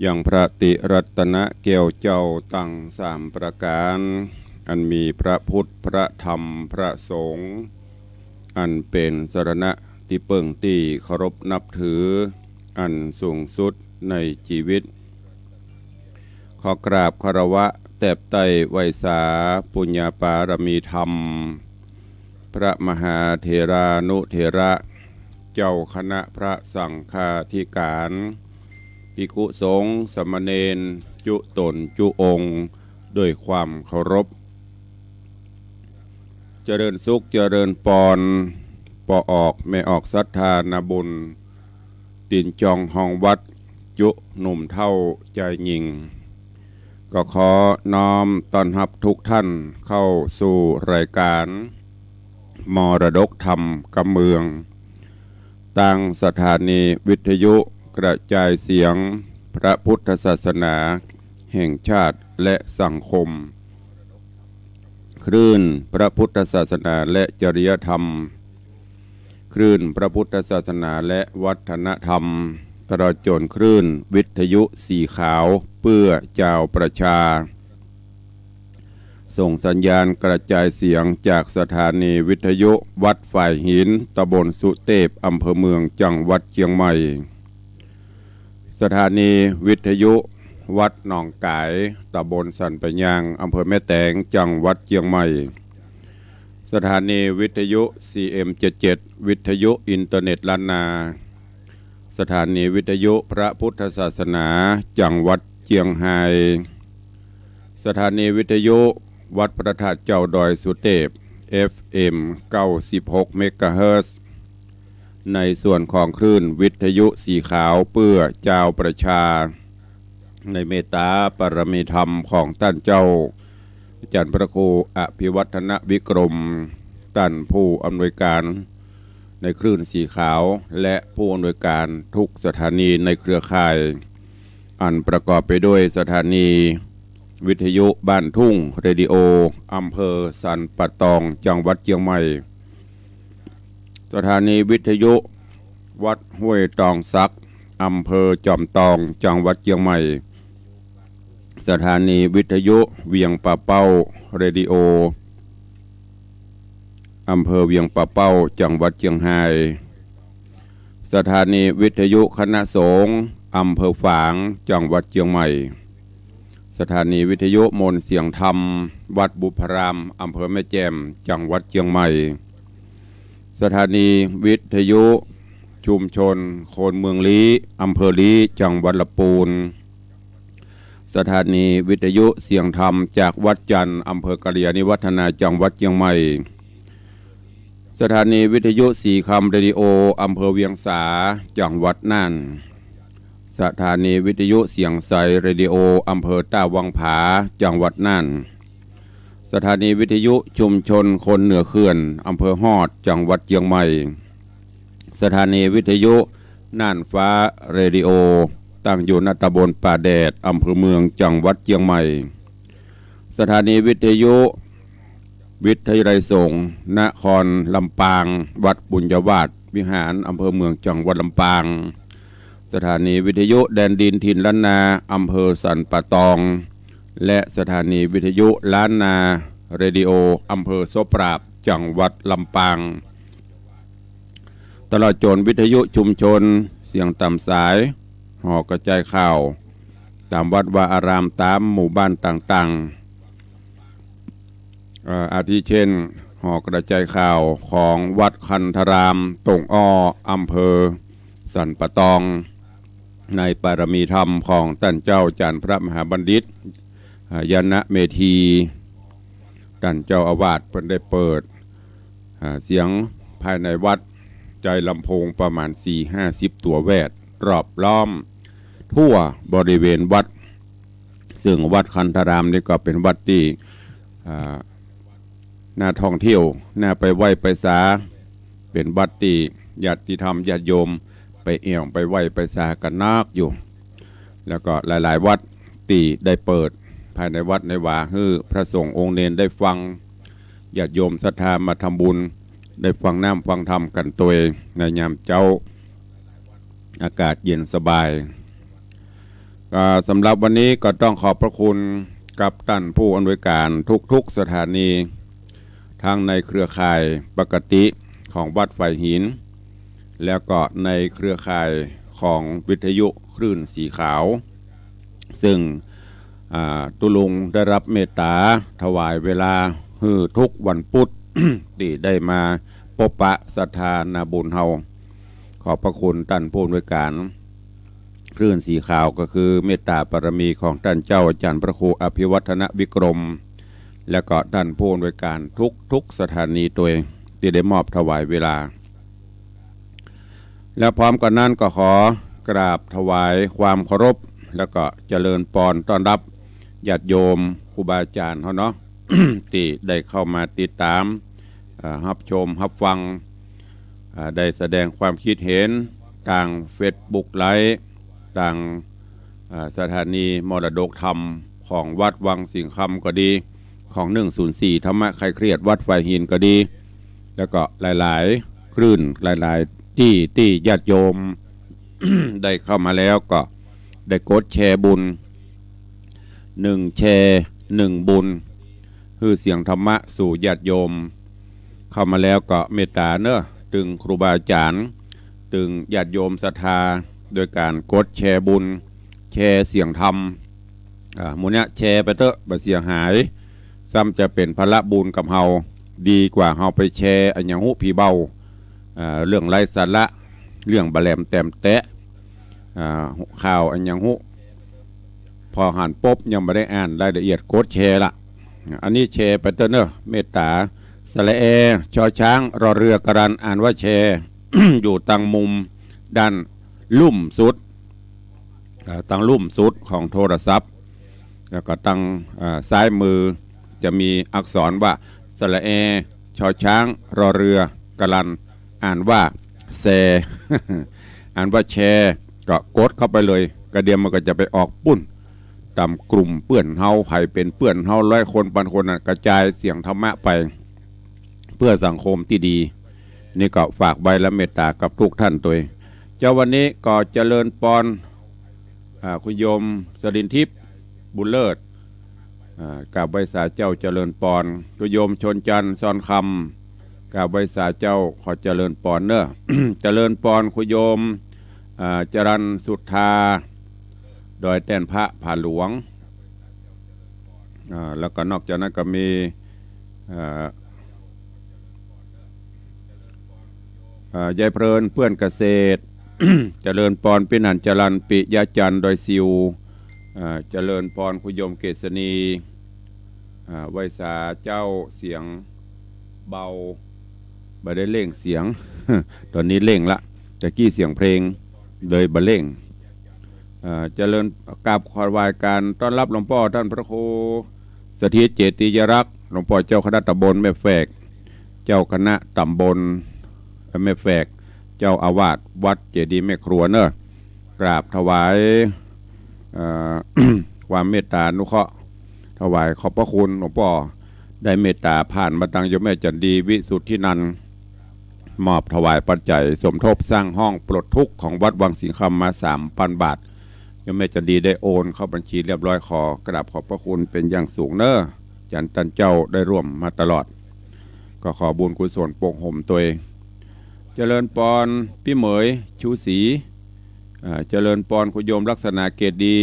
อย่างพระติรัตนแก้วเจ้าตั้งสามประการอันมีพระพุทธพระธรรมพระสงฆ์อันเป็นสรณะที่เปิ่งที่เคารพนับถืออันสูงสุดในชีวิตขอกราบคารวะแตบไต้ไวสาปุญญาปารมีธรรมพระมหาเถรานุเถระเจ้าคณะพระสังฆาธิการภิกขุสงฆ์สมณเณรจุตนจุองค์ด้วยความเคารพเจริญสุขเจริญปอนปอออกไม่ออกศรัทธานาบุญตินจองห้องวัดจุหนุ่มเท่าใจหญิงก็ขอน้อมต้อนรับทุกท่านเข้าสู่รายการมรดกธรรมกำเมืองตั้งสถานีวิทยุกระจายเสียงพระพุทธศาสนาแห่งชาติและสังคมคลื่นพระพุทธศาสนาและจริยธรรมคลื่นพระพุทธศาสนาและวัฒนธรรมตลอดจนคลื่นวิทยุสีขาวเพื่อเจ้าประชาส่งสัญญาณกระจายเสียงจากสถานีวิทยุวัดฝ่ายหินตำบลสุเทพอำเภอเมืองจังหวัดเชียงใหม่สถานีวิทยุวัดหนองกายตำบลสันปะยางอำเภอแม่แตงจังหวัดเชียงใหม่สถานีวิทยุ CM77 วิทยุอินเทอร์เน็ตล้านนาสถานีวิทยุพระพุทธศาสนาจังหวัดเชียงรายสถานีวิทยุวัดพระธาตุเจ้าดอยสุเทพ FM 96 เมกะเฮิรตซ์ในส่วนของคลื่นวิทยุสีขาวเพื่อเจ้าประชาในเมตตาปรมีธรรมของท่านเจ้าอาจารย์พระครูอภิวัฒนวิกรมท่านผู้อำนวยการในคลื่นสีขาวและผู้อำนวยการทุกสถานีในเครือข่ายอันประกอบไปด้วยสถานีวิทยุบ้านทุ่งเรดิโออำเภอสันปะตองจังหวัดเชียงใหม่สถานีวิทยุวัดห้วยตองซักอำเภอจอมตองจังหวัดเชียงใหม่สถานีวิทยุเวียงป่าเป้าเรดิโออำเภอเวียงป่าเป้าจังหวัดเชียงรายสถานีวิทยุคณะสงฆ์อำเภอฝางจังหวัดเชียงใหม่สถานีวิทยุมนต์เสียงธรรมวัดบุพารามอำเภอแม่แจ่มจังหวัดเชียงใหม่สถานีวิทยุชุมชนโคนเมืองลี้อำเภอลี้จังหวัดลำพูนสถานีวิทยุเสียงธรรมจากวัดจันทร์อำเภอกะเหรี่ยนิวัฒนาจังหวัดเชียงใหม่สถานีวิทยุสีคำเรดิโออำเภอเวียงสาจังหวัดน่านสถานีวิทยุเสียงใสเรดิโออำเภอต้าวังผาจังหวัดน่านสถานีวิทยุชุมชนคนเหนือเขื่อนอำเภอฮอดจังหวัดเชียงใหม่สถานีวิทยุน่านฟ้าเรดิโอตั้งอยู่ณตำบลป่าแดดอำเภอเมืองจังหวัดเชียงใหม่สถานีวิทยุวิทยาลัยสงฆ์นครลำปางวัดบุญยวาสวิหารอำเภอเมืองจังหวัดลำปางสถานีวิทยุแดนดินถิ่นล้านนาอำเภอสันปะตองและสถานีวิทยุล้านนาเรดิโออำเภอโสปราบจังหวัดลำปางตลอดจนวิทยุชุมชนเสียงต่ำสายห่อกระจายข่าวตามวัดวาอารามตามหมู่บ้านต่างๆอาทิเช่นห่อกระจายข่าวของวัดคันธารามตงอ้ออำเภอสันปะตองในปารมีธรรมของท่านเจ้าจารย์พระมหาบัณฑิตยนะเมธีท่านเจ้าอาวาสเพิ่นได้เปิดเสียงภายในวัดใจลำโพงประมาณ 4-50 ตัวแวดรอบล้อมทั่วบริเวณวัดซึ่งวัดคันธารามนี่ก็เป็นวัดที่น่าท่องเที่ยวน่าไปไหว้ไปสาเป็นวัดที่ญาติธรรมญาติโยมไปเอี่ยงไปไหว้ไปสากันนักอยู่แล้วก็หลายๆวัดที่ได้เปิดภายในวัดในวาฮือพระสงฆ์องค์เนรได้ฟังญาติโยมศรัทธามาทำบุญได้ฟังน้ำฟังธรรมกันตัวเองในยามเจ้าอากาศเย็นสบาย สำหรับวันนี้ก็ต้องขอบพระคุณกับท่านผู้อำนวยการทุกๆสถานีทั้งในเครือข่ายปกติของวัดไฟหินแล้วก็ในเครือข่ายของวิทยุคลื่นสีขาวซึ่งตุลุงได้รับเมตตาถวายเวลาทุกวันพุธ ที่ได้มาพบปะศรัทธานาบุญเฮาขอบพระคุณท่านผู้อำนวยการคลื่นสีขาวก็คือเมตตาบารมีของท่านเจ้าอาจารย์พระครูอภิวัฒนวิกรมและก็ท่านผู้อำนวยการทุกสถานีตัวเองที่ได้มอบถวายเวลาและพร้อมกันนั้นก็ขอกราบถวายความเคารพแล้วก็เจริญปอนต้อนรับญาติโยมครูบาอาจารย์เขาเนาะ ที่ได้เข้ามาติดตามรับชมรับฟังได้แสดงความคิดเห็นทาง Facebook ไลฟ์ทางสถานีมรดกธรรมของวัดวังสิงคำก็ดีของ104ธรรมะใครเครียดวัดไฟหินก็ดีแล้วก็หลายๆคลื่นหลายๆที่ญาติโยม ได้เข้ามาแล้วก็ได้กดแชร์บุญ1แชร์1บุญคือเสียงธรรมะสู่ญาติโยมเข้ามาแล้วก็เมตตาเนอะตึงครูบาอาจารย์ตึงญาติโยมศรัทธาโดยการกดแชร์บุญแชร์เสียงธรรมหมู่เนี้ยแชร์ไปเถอะบ่เสียหายซ้ำจะเป็นพละบุญกับเฮาดีกว่าเฮาไปแชร์อันยังหุผีเบาเรื่องไร้สาระเรื่องบะแหลมแต้มแตะข่าวอันยังหุพอหันปุ๊บยังไม่ได้อ่านรายละเอียดกดแชร์ละอันนี้แชร์ไปเถอะเนอะเมตตาสระเอชอช้างรอเรือกรันอ่านว่าแชร์ อยู่ตังมุมด้านลุ่มสุดตังลุ่มสุดของโทรศัพท์แล้วก็ตังซ้ายมือจะมีอักษรว่าสระเอชอช้างรอเรือกรันอ่านว่าแซ อ่านว่าแชร์ก็กดเข้าไปเลยกระเดียมมันก็จะไปออกปุ้นตามกลุ่มเปื่อนเฮาไผ่เป็นเปื่อนเฮา100 คนพันคนกระจายเสียงธรรมะไปเพื่อสังคมที่ดีนี่ก็ฝากใบและเมตตากับทุกท่านตัวเองเจ้าวันนี้ก็เจริญปอนคุณโยมสรินทิพย์บุญเลิศกับใบสาเจ้าเจริญปอนคุณโยมชนจันทร์ซอนคำกับใบสาเจ้าขอเจริญปอนเนอะ เจริญปอนคุณโยมจรัญสุทธาดอยแต้นพระผาหลวงแล้วก็นอกจากนั้นก็มียายเพลินเพื่อนเกษตร เจริญปอนปินันจรันปิยาจันดอยซิวเจริญปอนคุยมเกษณีไวสาเจ้าเสียงเบาบ่ได้เล่งเสียง ตอนนี้เล่งละแต่กี้เสียงเพลงเลยบ่เล่งเจริญกราบขอไหว้การต้อนรับหลวงพ่อท่านพระครูสถิตเจติยรักษ์หลวงพ่อเจ้าคณะตำบลแม่แฝกเจ้าคณะตำบลแม่แฝกเจ้าอาวาสวัดเจดีย์แม่ครัวเนอะกราบถวาย ความเมตตานุเคราะห์ถวายขอบพระคุณหลวงพ่อได้เมตตาผ่านมาตังโยมแม่จันดีวิสุทธินันท์มอบถวายปัจจัยสมทบสร้างห้องปลดทุกข์ของวัดวังสิงคำมา 3,000 บาทโยมแม่จันดีได้โอนเข้าบัญชีเรียบร้อยขอกราบขอบพระคุณเป็นอย่างสูงเนอะจันตันเจ้าได้ร่วมมาตลอดก็ขอบุญกุศลปกห่มตัวเองเจริญปอนพี่เหมยชูศรีเจริญปอนคุณโยมลักษณะเกตดี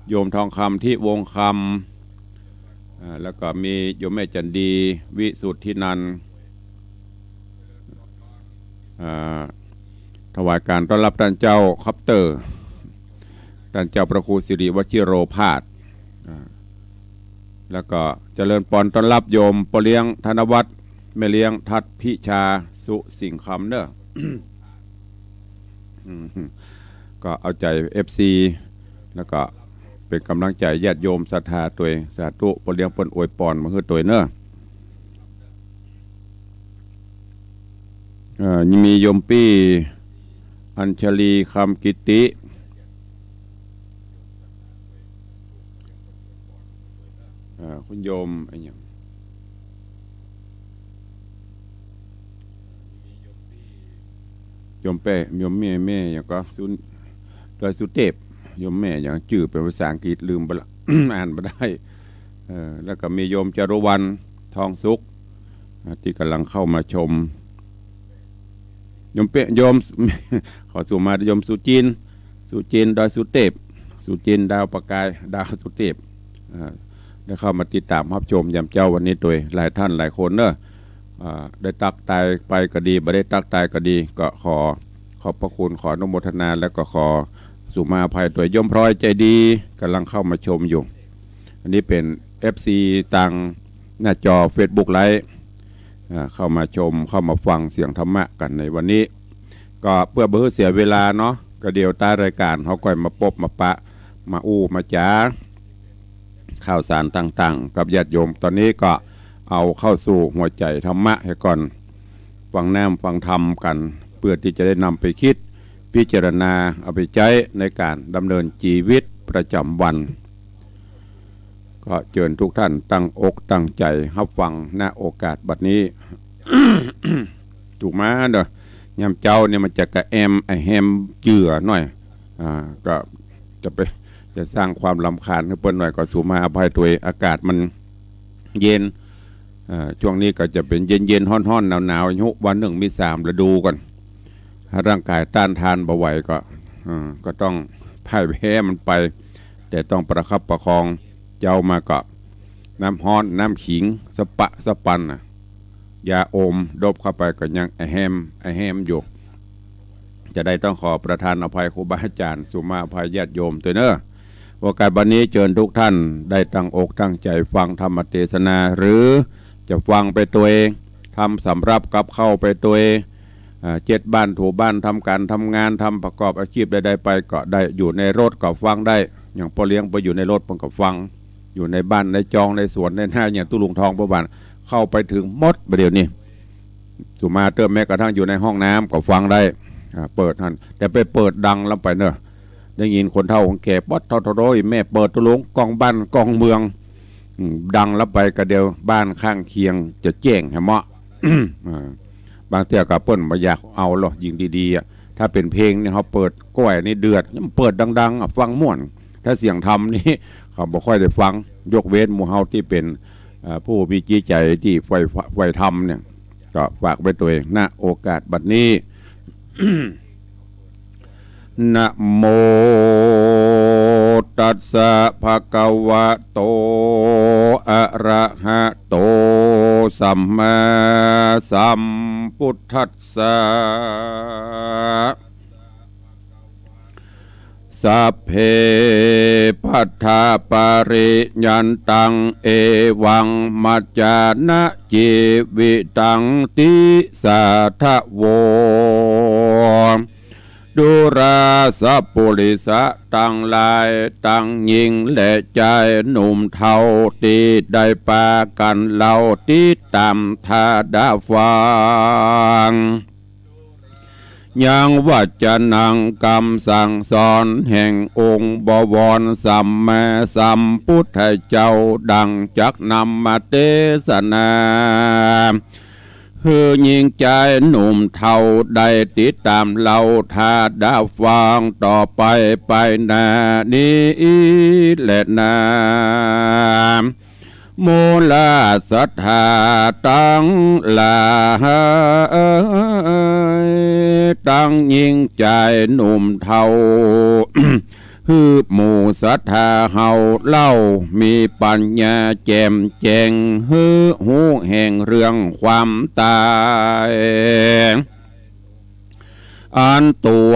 โยมทองคำที่วงคำแล้วก็มีโยมแม่จันดีวิสุทธินันท์ถวายการต้อนรับท่านเจ้าคัปเตอร์ท่านเจ้าพระครูสิริวชิโรภาสแล้วก็เจริญปอนต้อนรับโยมปเลี้ยงธนวัฒน์แม่เลี้ยงทัดพิชาสุสิงคำเนอะ ก็เอาใจ FC แล้วก็เป็นกำลังใจญาติโยมศรัทธาตัวเองสาธุปเลี้ยงปนอวยปอนมาคือตัวเนอะมีโยมปี้อัญชลีคำกิติคุณโยมอะไรอย่างโยมเป้โยมแม่อย่างก็สุดโดยสุเทพ โยมแม่อย่างชื่อเป็นภาษาอังกฤษลืมไปละ อ่านไม่ได้แล้วก็มีโยมจารุวรรณทองสุขที่กำลังเข้ามาชมโยมเปโยม ขอสู่มาโยมสุจินดอยสุเทพสุจินดาวประกายดาวสุเทพได้เข้ามาติดตามรับชมยามเจ้าวันนี้โดยหลายท่านหลายคนเนอะได้ตักตายไปก็ดีไม่ได้ตักตายก็ดีก็ขอบพระคุณขออนุโมทนาแล้วก็ขอสุมาภัยตัวย่อมพร้อยใจดีกำลังเข้ามาชมอยู่อันนี้เป็น FC ตังหน้าจอ Facebook ไลฟ์เข้ามาชมเข้ามาฟังเสียงธรรมะกันในวันนี้ก็เพื่อบ่ให้เสียเวลาเนาะก็เดี๋ยวใต้รายการเขาก่อยมาพบมาปะมาอู้มาจ้าข่าวสารต่างๆกับญาติโยมตอนนี้ก็เอาเข้าสู่หัวใจธรรมะให้ก่อนฟังแนมฟังธรรมกันเพื่อที่จะได้นำไปคิดพิจารณาเอาไปใช้ในการดำเนินชีวิตประจำวันก็เชิญทุกท่านตั้งอกตั้งใจรับฟังณโอกาสบัดนี้ ถูกมาเด้อยามเจ้าเนี่ยมันจะกระแอมไอแฮมเจือหน่อยก็จะสร้างความรำคาญให้เปิ้นหน่อยก็สู่มาอภัยตัวเองอากาศมันเย็นช่วงนี้ก็จะเป็นเย็นๆฮ้อนๆหนาวๆยุวันหนึ่งมี3ฤดูก่อนถ้าร่างกายต้านทานบ่ไหวก็ต้องพ่ายแพ้มันไปแต่ต้องประคับประคองเจ้ามาก็น้ำฮ้อนน้ำขิงสปันยาอมดบเข้าไปก็ยังไอแฮมอยู่จะได้ต้องขอประทานอภัยครูบาอาจารย์สุมาอภัยญาติโยมตัวเนอะโอกาสวันนี้เชิญทุกท่านได้ตั้งอกตั้งใจฟังธรรมเทศนาหรือจะฟังไปตัวเองทำสำรับกับเข้าไปตัวเอง7บ้านถูบ้านทำการทำงานทำประกอบอาชีพใดๆไปก็ได้อยู่ในรถก็ฟังได้อย่างพ่อเลี้ยงไปอยู่ในรถมันก็ฟังอยู่ในบ้านในจองในสวนในหน้าอย่างตู้ลุงทองประบ้านเข้าไปถึงมดประเดี๋ยวนี้สุมาเติมแม้กระทั่งอยู่ในห้องน้ำก็ฟังได้เปิดท่านแต่ไปเปิดดังแล้วไปเนอะได้ยินคนเฒ่าของแก่ป๊อดทอทโรยแม่เปิดตุลุงกองบ้านกองเมืองดังแล้วไปกระเดียวบ้านข้างเคียงจะแจ้งเหมาะ บางเที่ยกับเปิ้นมาอยากเอาหรอกยิงดีๆถ้าเป็นเพลงเนี่ยเขาเปิดก้อยนี่เดือดเปิดดังๆฟังม่วนถ้าเสียงธรรมนี่เขาบ่ค่อยได้ฟังยกเว้นหมู่เฮาที่เป็นผู้มีจิตใจที่ไฟธรรมเนี่ยก็ฝากไว้ตัวเองณโอกาสบัดนี้ นะโมตัสสะภะคะวะโตอะระหะโตสัมมาสัมพุทธัสสะสัพเพปัฏฐาปาริยันตังเอวังมัจจานะจีวิตังติสาทะโวดุราสัพปุริสะตั้งลายตั้งหญิงและใจหนุ่มเทาตีได้ปากันเล่าติดตามทาดาฟังยังวัจนังกรรมสั่งสอนแห่งองค์บวรสัมมาสัมพุทธเจ้าดังจักนำมาเทศนาคือยิงใจหนุ่มเทาได้ติดตามเล่าทาดาฟังต่อไปนานี้และนามูลศรัทธาตั้งหลายตั้งยิงใจหนุ่มเทา ฮือหมู่ศรัทธาเฮาเล่ามีปัญญาแจ่มแจ้งฮือหูแห่งเรื่องความตายอันตัว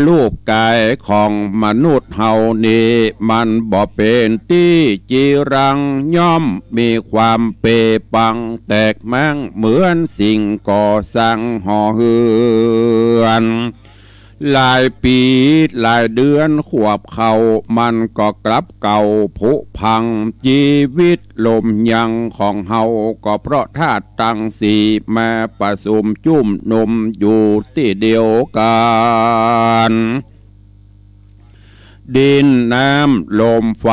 รูปกายของมนุษย์เฮานี้มันบ่เป็นที่จีรังย่อมมีความเปปังแตกแมงเหมือนสิ่งก่อสร้างห่อเฮือนหลายปีหลายเดือนขวบเขามันก็กลับเก่าผุพังชีวิตลมยังของเฮาก็เพราะธาตุตั้งสี่มาประสุมจุ่มนมอยู่ที่เดียวกันดินน้ำลมไฟ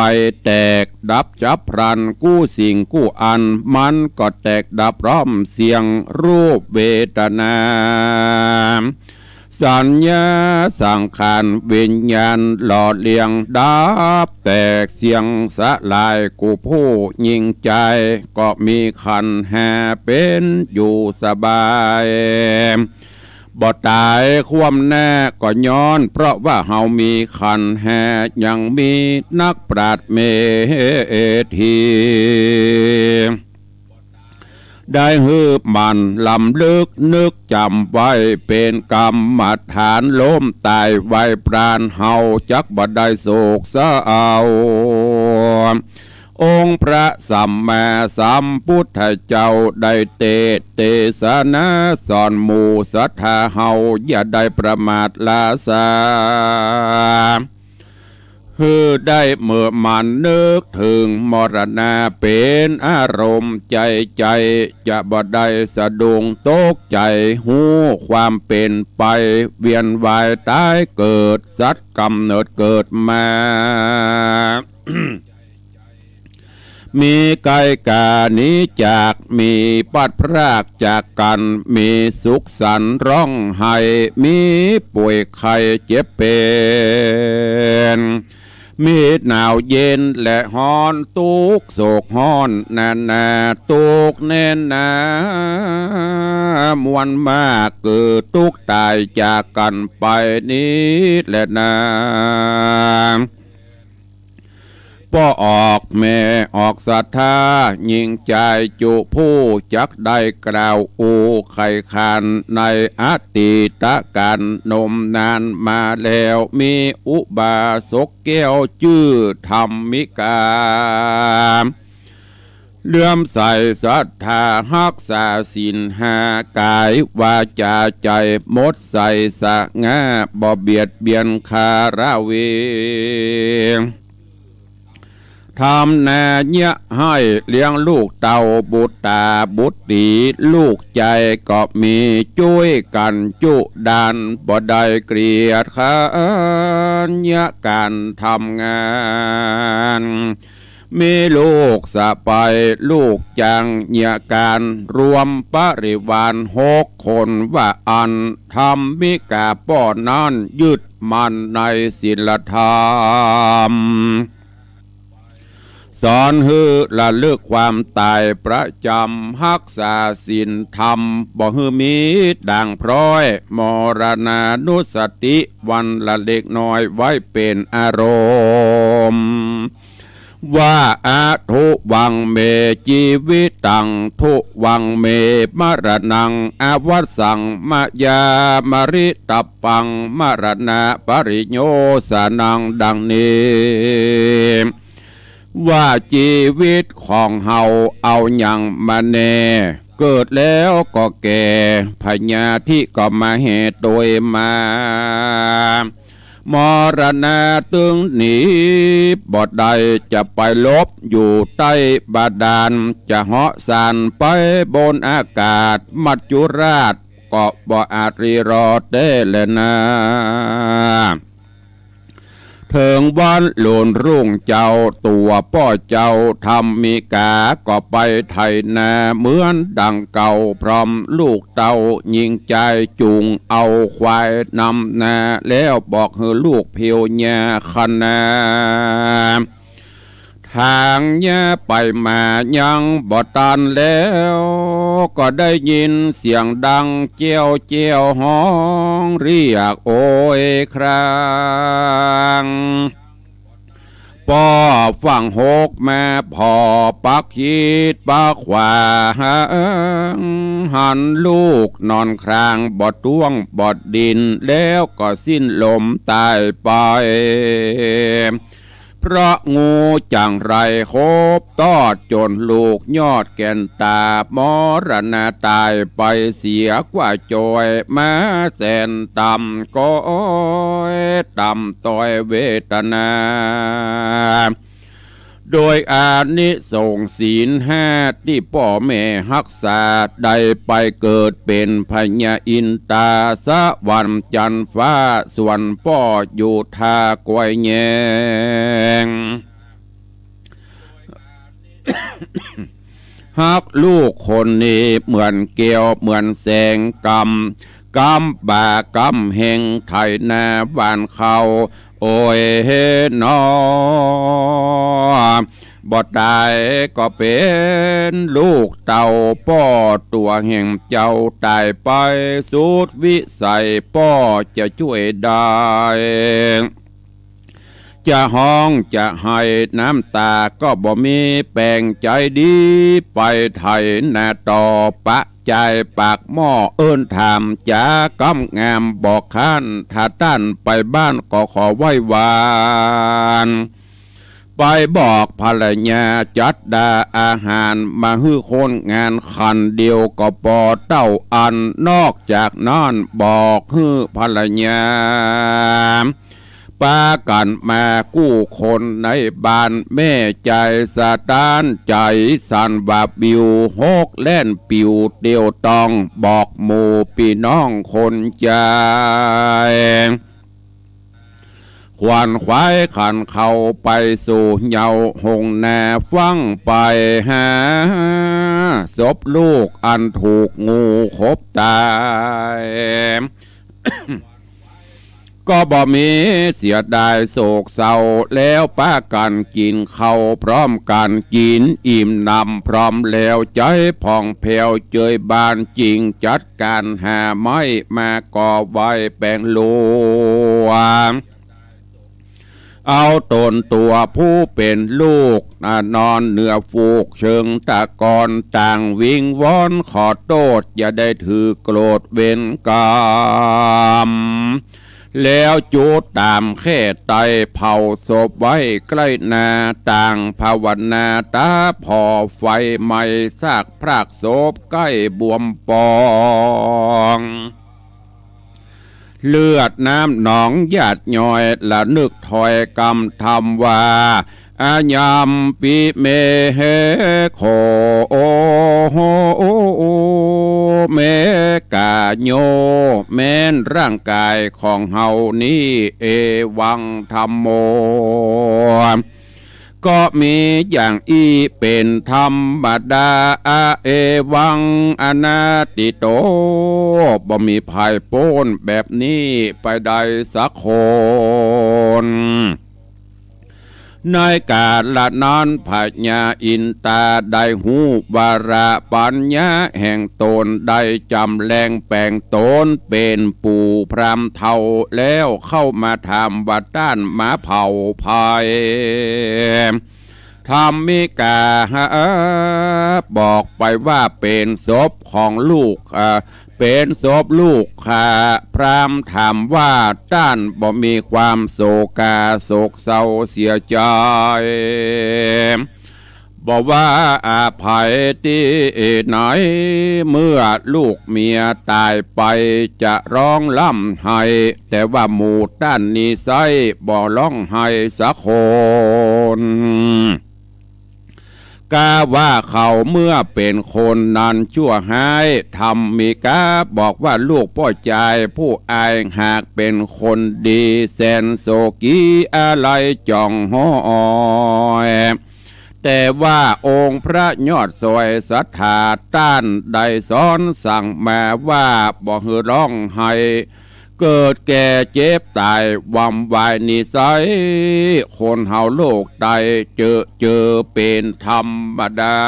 แตกดับจับพลันกู้สิ่งกู้อันมันก็แตกดับพร้อมเสียงรูปเวทนา สัญญาสังขารวิญญาณหล่อเลี้ยงดับแตกเสียงสลายกูผู้ยิ่งใจก็มีขันแห่เป็นอยู่สบายบ่ตายความแน่ก็ย้อนเพราะว่าเฮามีขันแห่ยังมีนักปราชญ์เมธีได้ฮืบมันลำลึกนึกจำไว้เป็นกรรมฐานล้มตายไว้ปราณเฮาจักบ่ได้โศกเศร้าองค์พระสัมมาสัมพุทธเจ้าได้เทศนาสอนหมู่ศรัทธาเฮาอย่าได้ประมาทลาสาคือได้เมื่อมันนึกถึงมรณะเป็นอารมณ์ใจจะบ่ได้สะดุ้งตกใจหูความเป็นไปเวียนว่ายตายเกิดสัตว์กำเนิดเกิดมา มีกายกานี้จากมีปัดพรากจากกันมีสุขสันต์ร้องไห้มีป่วยไข้เจ็บเป็นมีหนาวเย็นและฮ้อนทุกโศกฮ้อนนาทุกแน่นนามวลมากเกิดทุกตายจากกันไปนี้แหละนาพ่อออกแม่ออกศรัทธายิ่งใจจุผู้จักได้กล่าวอูไข่คานในอดีตการนมนานมาแล้วมีอุบาสกแก้วชื่อธรรมิกาเลื่อมใสศรัทธารักษาศีลห้ากายวาจาใจหมดใส่สะงาบ่เบียดเบียนคาราเวทำนาเนี่ยให้เลี้ยงลูกเต่าบุตรตาบุตรีลูกใจก็มีช่วยกันจุดานบ่ได้เกลียดขันเนี่ยการทำงานมีลูกสะไปลูกจังเนี่ยการรวมปริวาร6 คนว่าอันทำมิกาป้อนนั้นยึดมันในศีลธรรมสอนฮือละเลิกความตายประจำรักษาศีลธรรมบ่ฮือมีดังพร้อยมรณานุสติวันละเล็กน้อยไว้เป็นอารมณ์ว่าอาทุวังเมจีวิตังทุวังเมมรณังอาวัสังมยามริตปังมรณะปริโยสนังดังนี้ว่าชีวิตของเฮาเอาอย่างมาแน่เกิดแล้วก็แก่พญาธิก็มาเหตุโดยมามรณะตึงหนีบ่ได้จะไปลบอยู่ใต้บาดาลจะเหาะสานไปบนอากาศมัจจุราชก็บ่อาจรีรอดได้เลยนะเถิงวันหลุนรุ่งเจ้าตัวพ่อเจ้าทำมีกาก็ไปไถนาเหมือนดังเก่าพร้อมลูกเต่ายิงใจจุงเอาควายนำนาแล้วบอกให้ลูกเพียวญาคณาทางญาไปมายังบ่ตันแล้วก็ได้ยินเสียงดังเจียวห้องเรียกโอยครางป่อฝั่ง6แม่พอปักขีดปักขวาหันลูกนอนครางบอดต้วงบอดดินแล้วก็สิ้นลมตายไปเพราะงูจังไรคบตอดจนลูกยอดแก่นตามรณะตายไปเสียกว่าจอยมาแสนต่ำก็ต่ำต้อยเวทนาโดยอานิสงส์ศีล5ที่พ่อแม่รักษาได้ไปเกิดเป็นพญาอินตาสวรรค์จันทร์ฟ้าส่วนพ่ออยู่ทากวยแยงฮักลูกคนนี้เหมือนเกลียวเหมือนแสงก กำบากำแห่งไทยนาบ้านเขาโอ้ยนอบ่ตายก็เป็นลูกเต่าป้อตัวแห่งเจ้าตายไปสุดวิสัยป้อจะช่วยได้จะห้องจะให้น้ำตาก็บ่มีแปลงใจดีไปไทยนาต่อปะใจปากหม้อเอิ้นถามจากำงามบอกข้านถ้าต้านไปบ้านก็ขอไหว้วานไปบอกภรรยาจัดดาอาหารมาฮื้อคนงานคันเดียวก็ปอเต้าอันนอกจากนั้นบอกฮื้อภรรยาปากันมากู้คนในบ้านแม่ใจสะตานใจสันบาบิวหกแล่นปิวเดียวตองบอกหมู่พี่น้องคนใจขวานควายขันเข้าไปสู่เหยาหงนาฟังไปหาศพลูกอันถูกงูขบตายก็บ่มีเสียดายโศกเศร้าแล้วป้ากันกินข้าวพร้อมกันกินอิ่มนำพร้อมแล้วใจผ่องแผ้วเจยบานจริงจัดการหาไม้มาก่อไว้แปลงลัวเอาตนตัวผู้เป็นลูกนอนเหนือฟูกเชิงตะกอนต่างวิงวอนขอโทษอย่าได้ถือโกรธเวรกรรมแล้วจูดตามแค่ไตเผาศพไว้ใกล้นาต่างภาวนาตาพอไฟไหม้ซากพรากศพใกล้บวมปองเลือดน้ำหนองหยาดย่อยละนึกถอยกำทำว่าอาญามปีเมเฮโคโอโฮเมกาโยแม้นร่างกายของเฮานี้เอวังธรรมโมก็มีอย่างอีเป็นธรรมดาเอวังอนาติโตบ่มีภายโป้นแบบนี้ไปได้สักคนในกาลนั้นพญาอินตาได้หูวาระปัญญาแห่งตนได้จำแรงแปลงตนเป็นปู่พรามเท่าแล้วเข้ามาทำวัดด้านหมาเผาภายธรรมิกาบอกไปว่าเป็นศพของลูกเป็นศพลูกพรามถามว่าด้านบ่มีความโศกาโศกเศร้าเสียใจบอกว่าอาภัยที่ไหนเมื่อลูกเมียตายไปจะร้องล่ำไห้แต่ว่าหมู่ด้านนี้ไซบ่ร้องไห้สักคนกาว่าเขาเมื่อเป็นคนนั้นชั่วหายทำมีกาบอกว่าลูกพ่อใจผู้อายหากเป็นคนดีแสนโศกีอะไรจ่องห้อยแต่ว่าองค์พระยอดสวยศรัทธาต้านได้สอนสั่งมาว่าบ่ฮือร้องไห้เกิดแก่เจ็บตายวำวายนิสัยคนเฮาโลกใดเจอเป็นธรรมดา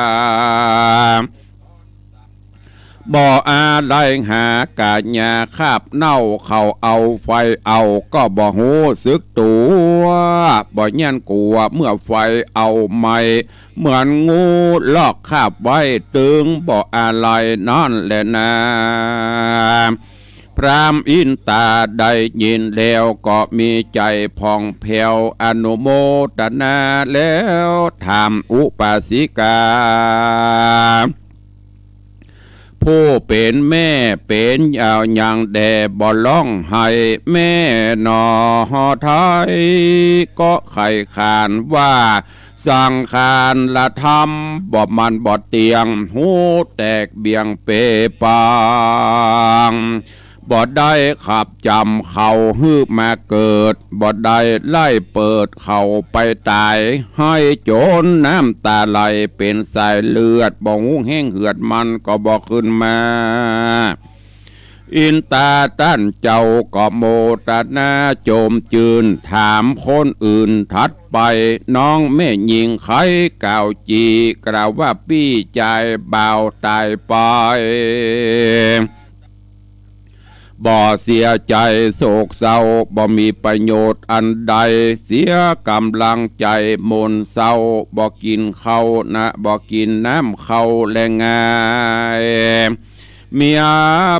บ่อะไรหากาญาคาบเน่าเขาเอาไฟเอาก็บ่หูสึกตัวบ่ยันกลัวเมื่อไฟเอาไม่เหมือนงูลอกคาบไว้ตึงบ่อะไรนั่นแหละนะพรามอินตาได้ยินแล้วก็มีใจผ่องแผ้วอนุโมทนาแล้วถามอุปาสิกาผู้เป็นแม่เป็นยาวยังแด่บ่ร้องไห้แม่นอไทยก็ไข่ขานว่าสังขารละธรรมบ่มันบ่เตียงหูแตกเบี่ยงเปปางบ่ได้ขับจำเขาฮืบมาเกิดบ่ได้ไล่เปิดเขาไปตายให้โจรน้ำตาไหลเป็นสายเลือดบ่หูแห้งเหือดมันก็บ่ขึ้นมา อินตาตั้นเจ้าก็โมตนาโจมจืนถามคนอื่นทัดไปน้องแม่หญิงไขกล่าวจีกล่าวว่าพี่ใจบ่าวตายไปบ่เสียใจโศกเศร้าบ่มีประโยชน์อันใดเสียกำลังใจมนเศร้าบ่กินข้าวนะบ่กินน้ำข้าวแลงง่ายเมีย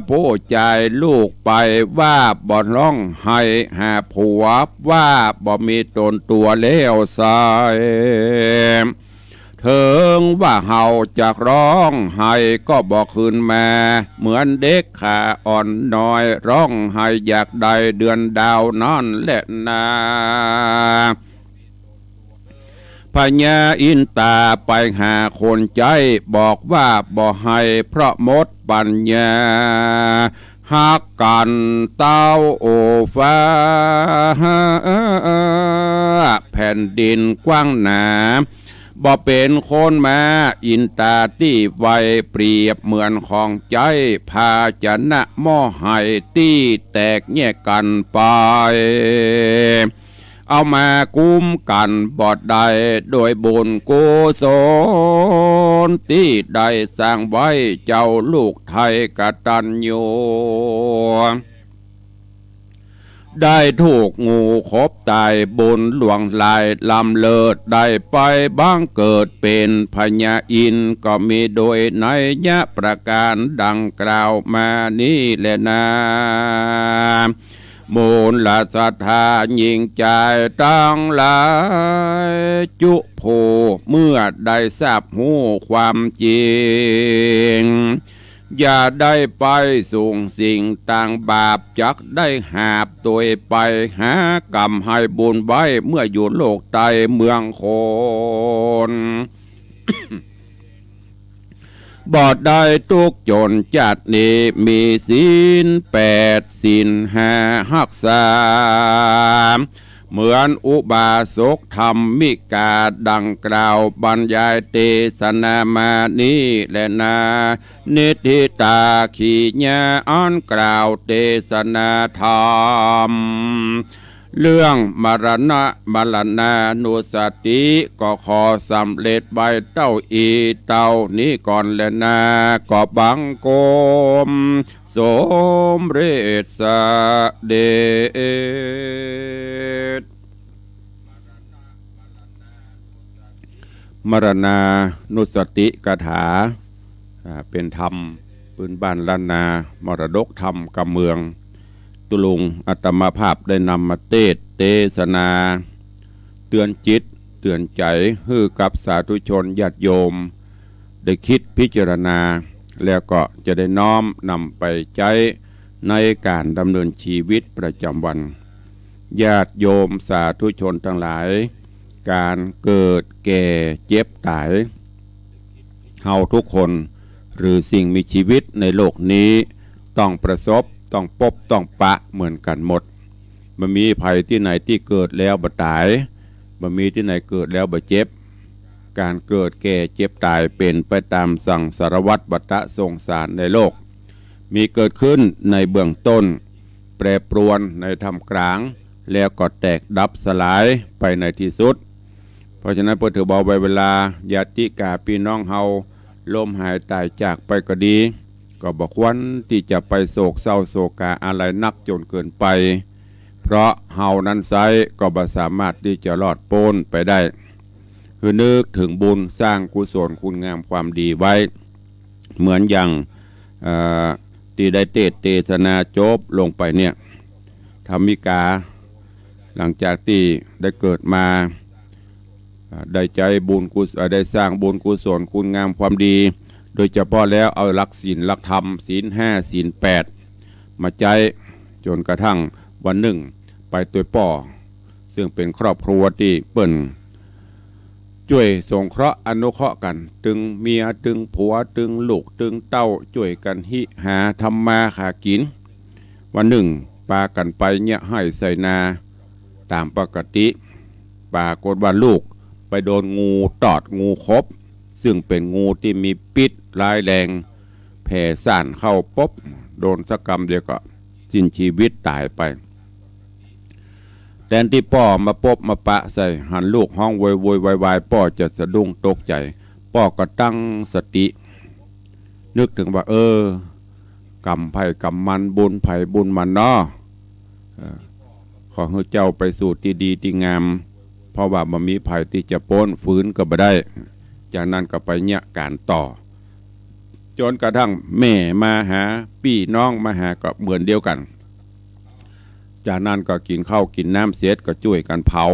ผู้ใจลูกไปว่าบ่ร้องให้หาผัวว่าบ่มีตนตัวเลี้ยวสายเถิงว่าเฮาจะร้องไห้ก็บอกคืนมาเหมือนเด็กขาอ่อนน้อยร้องไห้อยากได้เดือนดาวนั่นแหละนาพญาอินตาไปหาคนใจบอกว่าบ่ให้เพราะมดปัญญาหักกันเต้าโอฟ้าแผ่นดินกว้างหนาบ่เป็นคนมาอินตาที่ไวเปรียบเหมือนของใจพาจะนะหม้อให้ที่แตกแยกกันไปเอามากุ้มกันบอดใดโดยบุญกุศลที่ได้สร้างไว้เจ้าลูกไทยกตัญญูได้ถูกงูคบตายบนหลวงลายลำเลิศได้ไปบ้างเกิดเป็นพญาอินก็มีโดยในยะประการดังกล่าวมานี้แหละนะมูลละศรัทธายิ่งใจตั้งหลายจุโพเมื่อได้ทราบหูความจริงอย่าได้ไปส่งสิ่งต่างบาปจักได้หาบตัวไปหากรรมให้บุญไว้เมื่ออยู่โลกใต้เมืองคนบอดได้ทุกจนจัดนี้มีศีล8ศีล5รักษาเหมือนอุบาสกธรรมิกาดังกล่าวบรรยายเทศนามานี้แหละนานิธิตาขีญาอันกล่าวเทศนาธรรมเรื่องมรณานุสติก็ขอสำเร็จใบเต้าอีเต้านี้ก่อนแลนาก็บังกมสมเร็จสเดชมรณานุสติกถาเป็นธรรมปืนบ้านล้านนามรดกธรรมกำเมืองตุลุงอัตมาภาพได้นำมาเทศนาเตือนจิตเตือนใจให้กับสาธุชนญาติโยมได้คิดพิจารณาแล้วก็จะได้น้อมนำไปใช้ในการดำเนินชีวิตประจำวันญาติโยมสาธุชนทั้งหลายการเกิดแก่เจ็บตายเฮาทุกคนหรือสิ่งมีชีวิตในโลกนี้ต้องประสบต้องพบต้องปะเหมือนกันหมดมันมีภัยที่ไหนที่เกิดแล้วบ่ตายมันมีที่ไหนเกิดแล้วบ่เจ็บการเกิดแก่เจ็บตายเป็นไปตามสั่งสารวัตรวัฏสงสารในโลกมีเกิดขึ้นในเบื้องต้นแปรปรวนในท่ามกลางแล้วก็แตกดับสลายไปในที่สุดเพราะฉะนั้นพอถือบอกไว้เวลาญาติกาพี่น้องเฮาล้มหายตายจากไปก็ดีก็บอกวันที่จะไปโศกเศร้าโศกาอะไรนักจนเกินไปเพราะเฮานั้นไซก็บ่สามารถที่จะรอดพ้นไปได้คือนึกถึงบุญสร้างกุศลคุณงามความดีไว้เหมือนอย่างที่ได้เทศนาจบลงไปเนี่ยธรรมิกาหลังจากที่ได้เกิดมาได้ใจบุญกุศลได้สร้างบุญกุศลคุณงามความดีโดยเฉพาะแล้วเอาหลักศีลหลักธรรมศีล5ศีล8มาใจจนกระทั่งวันหนึ่งไปตัวป่อซึ่งเป็นครอบครัวที่เปิ้นช่วยสงเคราะห์อนุเคราะห์กันตึงเมียตึงผัวตึงลูกตึงเต้าช่วยกันหิหาทำมาหากินวันหนึ่งปากันไปเนี่ยให้ใส่นาตามปกติปรากฏว่าลูกไปโดนงูตอดงูคบซึ่งเป็นงูที่มีพิษร้ายแรงแผ่ซ่านเข้าปบ โดนสักกรรมเดียวก็สิ้นชีวิตตายไปแทนที่พ่อมาปบมาปะใส่หันลูกห้องโวยวายพ่อจะสะดุ้งตกใจพ่อก็ตั้งสตินึกถึงว่ากรรมไผ่กรรมมันบุญไผ่บุญมันเนาะขอให้เจ้าไปสู่ที่ดีที่งามเพราะว่ามันมีไผ่ที่จะพ้นฟื้นก็บ่ได้จากนั้นก็ไปเนี่ยการต่อจนกระทั่งแม่มาหาพี่น้องมาหาก็เหมือนเดียวกันจากนั้นก็กินข้าวกินน้ำเสร็จก็ช่วยกันเผา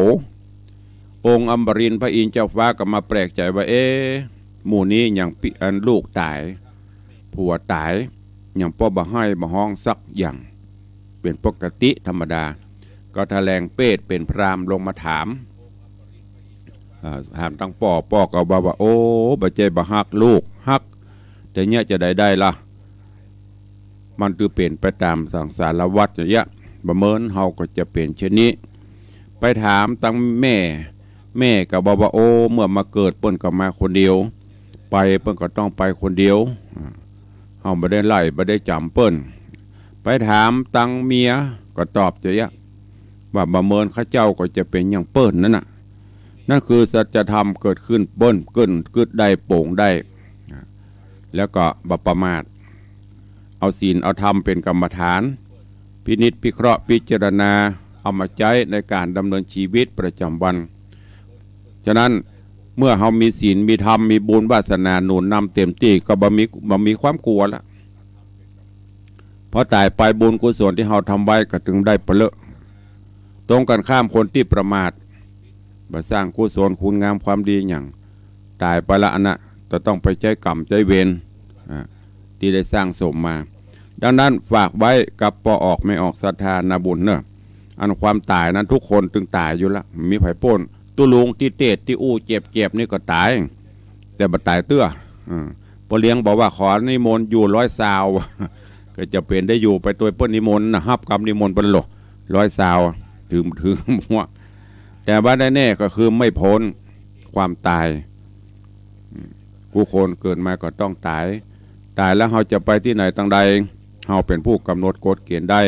องค์อมรินทร์พระอินทร์เจ้าฟ้าก็มาแปลกใจว่าหมู่นี้อย่างอันลูกตายผัวตายอย่างพ่อบ่ให้บ่ห้องสักอย่างเป็นปกติธรรมดาก็แถลงเปตเป็นพราหมณ์ลงมาถามตั้งพ่อก็บอกว่าโอ้บ่ใจบ่ฮักลูกฮักแต่เนี่ยจะได้ล่ะมันคือเปลี่ยนไปตามสังสารวัฏอย่างเงี้ยประเมินเฮาก็จะเปลี่ยนเช่นนี้ไปถามตั้งแม่ก็บอกว่าโอ้เมื่อมาเกิดเปิ้นก็มาคนเดียวไปเปิ้นก็ต้องไปคนเดียวเฮาบ่ได้ไล่บ่ได้จำเปิ้นไปถามตั้งเมียก็ตอบจะเงี้ยว่าประเมินข้าเจ้าก็จะเป็นอย่างเปิ้นนั่นคือสัจธรรมเกิดขึ้นเปิ้นเกิดได้โป่งได้แล้วก็บ่ประมาทเอาศีลเอาธรรมเป็นกรรมฐานพินิจพิเคราะห์พิจารณาเอามาใช้ในการดำเนินชีวิตประจำวันฉะนั้นเมื่อเรามีศีลมีธรรมมีบุญวาสนาหนุนนำเต็มที่ก็บ่มีความกลัวละเพราะตายไปบุญกุศลที่เราทำไว้ก็ถึงได้เปรอะตรงกันข้ามคนที่ประมาทบ่สร้างกุศลคุณงามความดีอย่างตายไปละอันน่ะจะต้องไปใจกรรมใจเวรที่ได้สร้างสมมาดังนั้นฝากไว้กับปออกไม่ออกศรัทธานาบุญเนอะอันความตายนั้นทุกคนถึงตายอยู่ละมีไผ่ป้นตุลุงที่เตดที่อู้เจ็บนี่ก็ตายแต่บ่ตายเตื้อพอเลี้ยงบอกว่าขอนิมนต์อยู่100 ซาวก็จะเป็นได้อยู่ไปตัวเปิ้นนิมนต์นะครับกรรมนิมนต์เป็น100 ซาวถึงมั่วแต่ว่าได้แน่ก็คือไม่พ้นความตายผู้คนเกิดมาก็ต้องตายแล้วเราจะไปที่ไหนตั้งใดเราเป็นผู้กำหนดกฎเกณฑ์ได้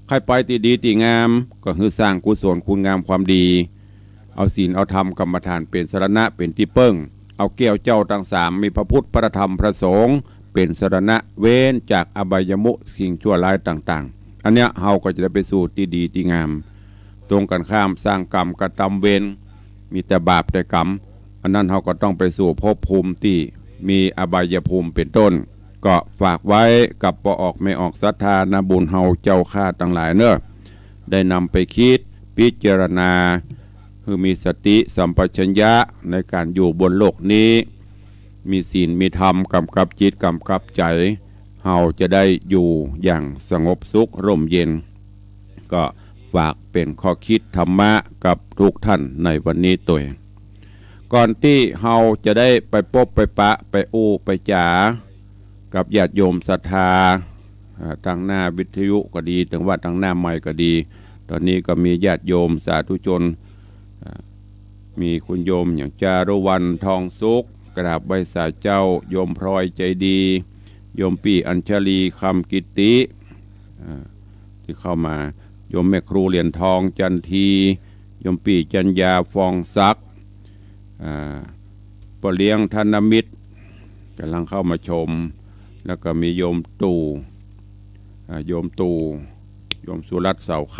ใครไปที่ดีที่งามก็คือสร้างกุศลคุณงามความดีเอาศีลเอาธรรมกรรมฐานเป็นสรณะเป็นที่เปิ้งเอาแก้วเจ้าทั้ง3มีพระพุทธพระธรรมพระสงฆ์เป็นสรณะเว้นจากอบายมุขสิ่งชั่วร้ายต่างๆอันเนี้ยเราก็จะได้ไปสู่ที่ดีที่งามตรงกันข้ามสร้างกรรมกระทำเวรมีแต่บาปแต่กรรมอันนั้นเราก็ต้องไปสู่ภพภูมิที่มีอบายภูมิเป็นต้นก็ฝากไว้กับปออกไม่ออกศรัทธานาบุญเฮาเจ้าข้าทั้งหลายเนอะได้นำไปคิดพิจารณาคือมีสติสัมปชัญญะในการอยู่บนโลกนี้มีศีลมีธรรมกำกับจิตกำกับใจเฮาจะได้อยู่อย่างสงบสุขร่มเย็นก็ฝากเป็นข้อคิดธรรมะกับทุกท่านในวันนี้ตัวก่อนที่เฮาจะได้ไปพบไปปะไปอู้ไปจ๋ากับญาติโยมศรัทธาทางหน้าวิทยุก็ดีถึงว่าทางหน้าใหม่ก็ดีตอนนี้ก็มีญาติโยมสาธุชนมีคุณโยมอย่างจารุวรรณทองสุขกราบใบสาเจ้าโยมพลอยใจดีโยมปีอัญชลีคำกิติที่เข้ามาโยมแม่ครูเหรียญทองจันทีโยมปีจัญญาฟองซักปเลี้ยงธนมิตรกำลังเข้ามาชมแล้วก็มีโยมตู่โยมสุรัตน์เสาค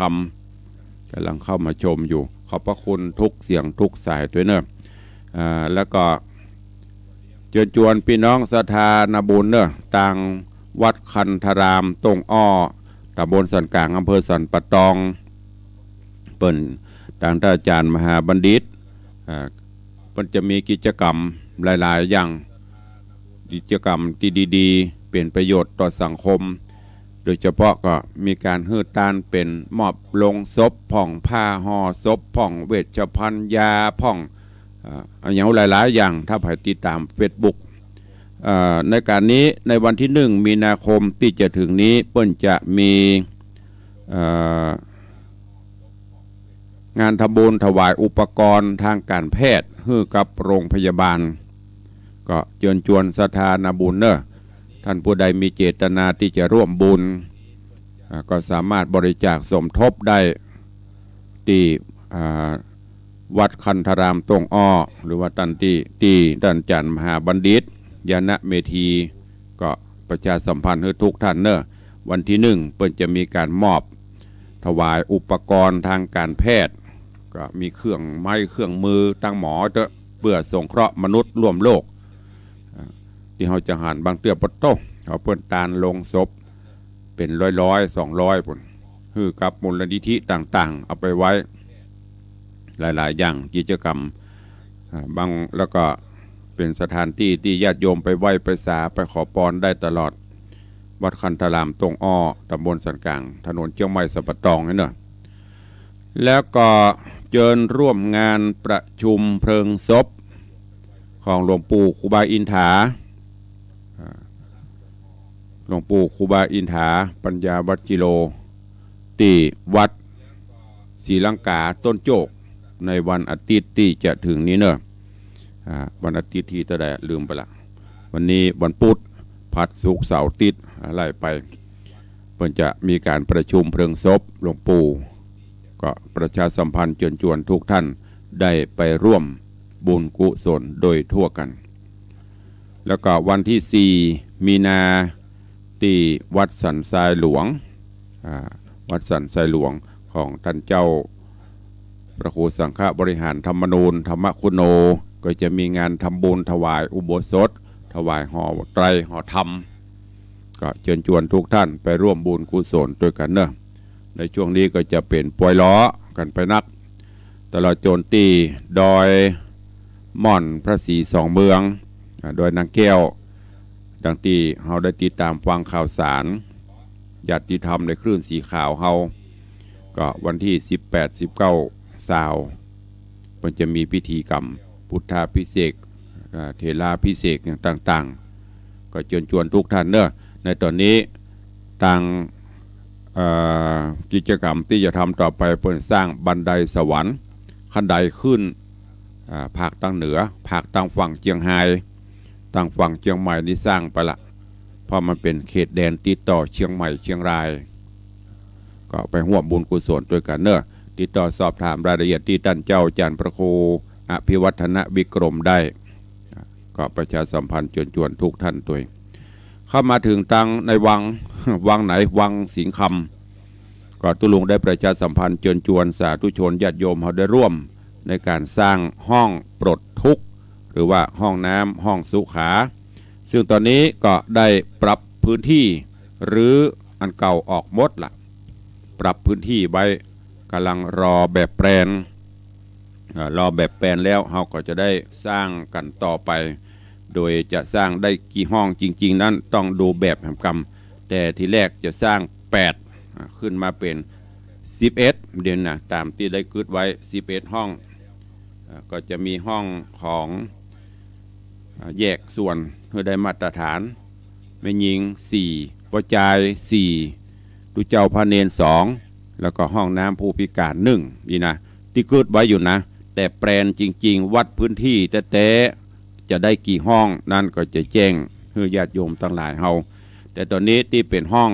ำกำลังเข้ามาชมอยู่ขอบพระคุณทุกเสียงทุกสายด้วยเนอะแล้วก็เชิญชวนพี่น้องศรัทธานาบุญเนอะต่างวัดคันธารามตรงอ้อตำบลสันกลางอำเภอสันปะตองเปิ่นต่างท่านอาจารย์มหาบัณฑิตเปิ่นจะมีกิจกรรมหลายๆอย่างกิจกรรมที่ดีๆเป็นประโยชน์ต่อสังคมโดยเฉพาะก็มีการฮืดตานเป็นมอบลงศพผ่องผ้าห่อศพผ่องเวชภัณฑ์ยาผ่องอย่างหลายๆอย่างถ้าใครติดตาม Facebook ในการนี้ในวันที่1 มีนาคมที่จะถึงนี้เปิ้นจะมีงานทำบุญถวายอุปกรณ์ทางการแพทย์ให้กับโรงพยาบาลก็เชิญชวนศรัทธานาบุญเนอะท่านผู้ใดมีเจตนาที่จะร่วมบุญ ก็สามารถบริจาคสมทบได้ที่วัดคันธารามตงอ้อหรือว่าตันที่ดันจันมหาบัณฑิตยานะเมธีก็ประชาสัมพันธ์ให้ทุกท่านเนอะวันที่1เปิ้นจะมีการมอบถวายอุปกรณ์ทางการแพทย์ก็มีเครื่องไม้เครื่องมือตั้งหมอเพื่อสงเคราะห์มนุษย์ร่วมโลกที่เขาจะหันบางเตือปโตเขาเปิ้นตานลงศพเป็นร้อย200ปุ่นคือกับมูลนิธิต่างๆเอาไปไว้หลายๆอย่างกิจกรรมบางแล้วก็เป็นสถานที่ที่ญาติโยมไปไหว้ไปสาไปขอพรได้ตลอดวัดคันธารามตงอ้อตำบลสันกลางถนนเชียงใหม่สัปตองนี่เนอะแล้วก็เชิญร่วมงานประชุมเพลิงศพของหลวงปู่ครูบาอินถาหลวงปู่ครูบาอินถาปัญญาวัดกิโลที่วัดศรีลังกาต้นโจกในวันอาทิตย์ที่จะถึงนี้เนอะวันอาทิตย์ที่ตะแดลืมไปละวันนี้วันพุธพัดศุกร์เสาร์อาทิตย์อะไรไปเพิ่นจะมีการประชุมเพลิงศพหลวงปู่ก็ประชาสัมพันธ์เชิญชวนทุกท่านได้ไปร่วมบุญกุศลโดยทั่วกันแล้วก็วันที่4 มีนาที่วัดสันทรายหลวงวัดสันทรายหลวงของท่านเจ้าพระครูสังฆบริหารธรรมนูญธรรมคุณโนก็จะมีงานทำบุญถวายอุโบสถถวายห่อไตรห่อธรรมก็เชิญชวนทุกท่านไปร่วมบุญกุศลด้วยกันเนอะในช่วงนี้ก็จะเป็นปวยล้อกันไปนักตลอดจนตีดอยม่อนพระศรี2 เมืองโดยนางแก้วดังที่เราได้ติดตามฟังข่าวสารญาติธรรมในคลื่นสีขาวเราก็วันที่18 19 มันจะมีพิธีกรรมพุทธาภิเษกเทลาภิเษกอย่างต่างๆก็เชิญชวนทุกท่านเนอะในตอนนี้ต่างกิจกรรมที่จะทำต่อไปเพื่อสร้างบันไดสวรรค์ขั้นใดขึ้นภาคตั้งเหนือภาคตั้งฝั่งเชียงไฮ้ตั้งฝั่งเชียงใหม่นี่สร้างไปละเพราะมันเป็นเขตแดนติดต่อเชียงใหม่เชียงรายก็ไปร่วมบุญกุศลด้วยกันเนอะติดต่อสอบถามรายละเอียดที่ท่านเจ้าอาจารย์พระครูอภิวัฒนวิกรมได้ก็ประชาสัมพันธ์ชวนทุกท่านตัวเข้ามาถึงตังในวังไหนวังสิงห์คำก็ตุลุงได้ประชาสัมพันธ์ชวนสาธุชนญาติโยมเขาได้ร่วมในการสร้างห้องปลดทุกข์หรือว่าห้องน้ำห้องสุขาซึ่งตอนนี้ก็ได้ปรับพื้นที่หรืออันเก่าออกหมดละปรับพื้นที่ไว้กำลังรอแบบแปลนแล้วเราก็จะได้สร้างกันต่อไปโดยจะสร้างได้กี่ห้องจริงๆนั้นต้องดูแบบแห่งกรรมแต่ทีแรกจะสร้าง8ขึ้นมาเป็น11เดือนนะตามที่ได้กึดไว้11ห้องก็จะมีห้องของแยกส่วนเพื่อได้มาตรฐานแม่หญิง4ประจาย4ดูเจ้าพระเนร2แล้วก็ห้องน้ำผู้พิการ1นี่นะที่กึดไว้อยู่นะแต่แปลนจริงๆวัดพื้นที่แต่จะได้กี่ห้องนั่นก็จะแจ้งให้ญาติโยมทั้งหลายเฮาแต่ตอนนี้ที่เป็นห้อง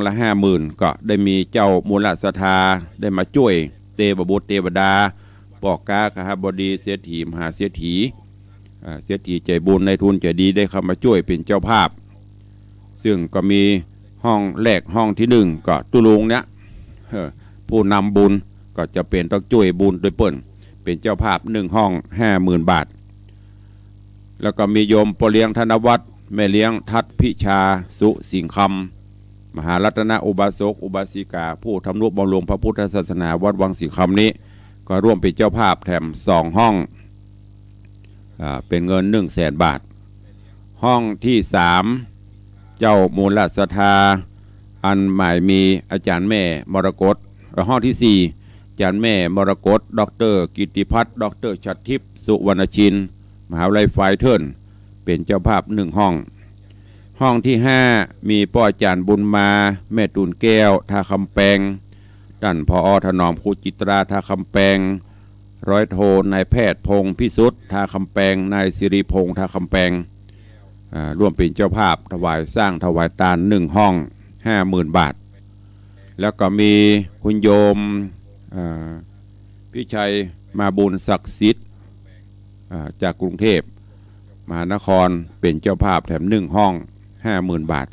ละ50,000ก็ได้มีเจ้ามูลศรัทธาได้มาช่วยเทวบุตรเทวดาปอกกาคหบดีเศรษฐีมหาเศรษฐีใจบุญในทุนใจดีได้เข้ามาช่วยเป็นเจ้าภาพซึ่งก็มีห้องแรกห้องที่1ก็ตุลุงเนี่ยผู้นำบุญก็จะเป็นต้องช่วยบุญโดยเปิ้นเป็นเจ้าภาพ1ห้อง 50,000 บาทแล้วก็มีโยมปเลี้ยงธนวัฒน์แม่เลี้ยงทัดพิชาสุสิงห์คำมหารัตนอุบาสกอุบาสิกาผู้ทำนุบำรุงพระพุทธศาสนาวัดวังสิงห์คำนี้ก็ร่วมเป็นเจ้าภาพแถม2ห้องเป็นเงิน 100,000 บาทห้องที่3เจ้ามูลศรัทธาอันหมายมีอาจารย์แม่มรกตห้องที่4อาจารย์แม่มรกตดร.กิติพัฒน์ดร.ชัดทิพย์สุวรรณชินมหาวิทยาลัยไฟเทิร์นเป็นเจ้าภาพ1ห้องที่5มีพ่ออาจารย์บุญมาแม่ตูนแก้วท่าคำแปงท่านผอ.ถนอมครูจิตราท่าคำแปงร้อยโทนายแพทย์พงษ์พิสุทธิ์ท่าคำแปงนายสิริพงษ์ท่าคำแปงร่วมเป็นเจ้าภาพถวายสร้างถวายทาน1ห้อง 50,000 บาทแล้วก็มีคุณโยมพี่ชัยมาบุญศักดิ์สิทธิ์จากกรุงเทพมหานครเป็นเจ้าภาพแถม1 ห้อง 50,000 บาท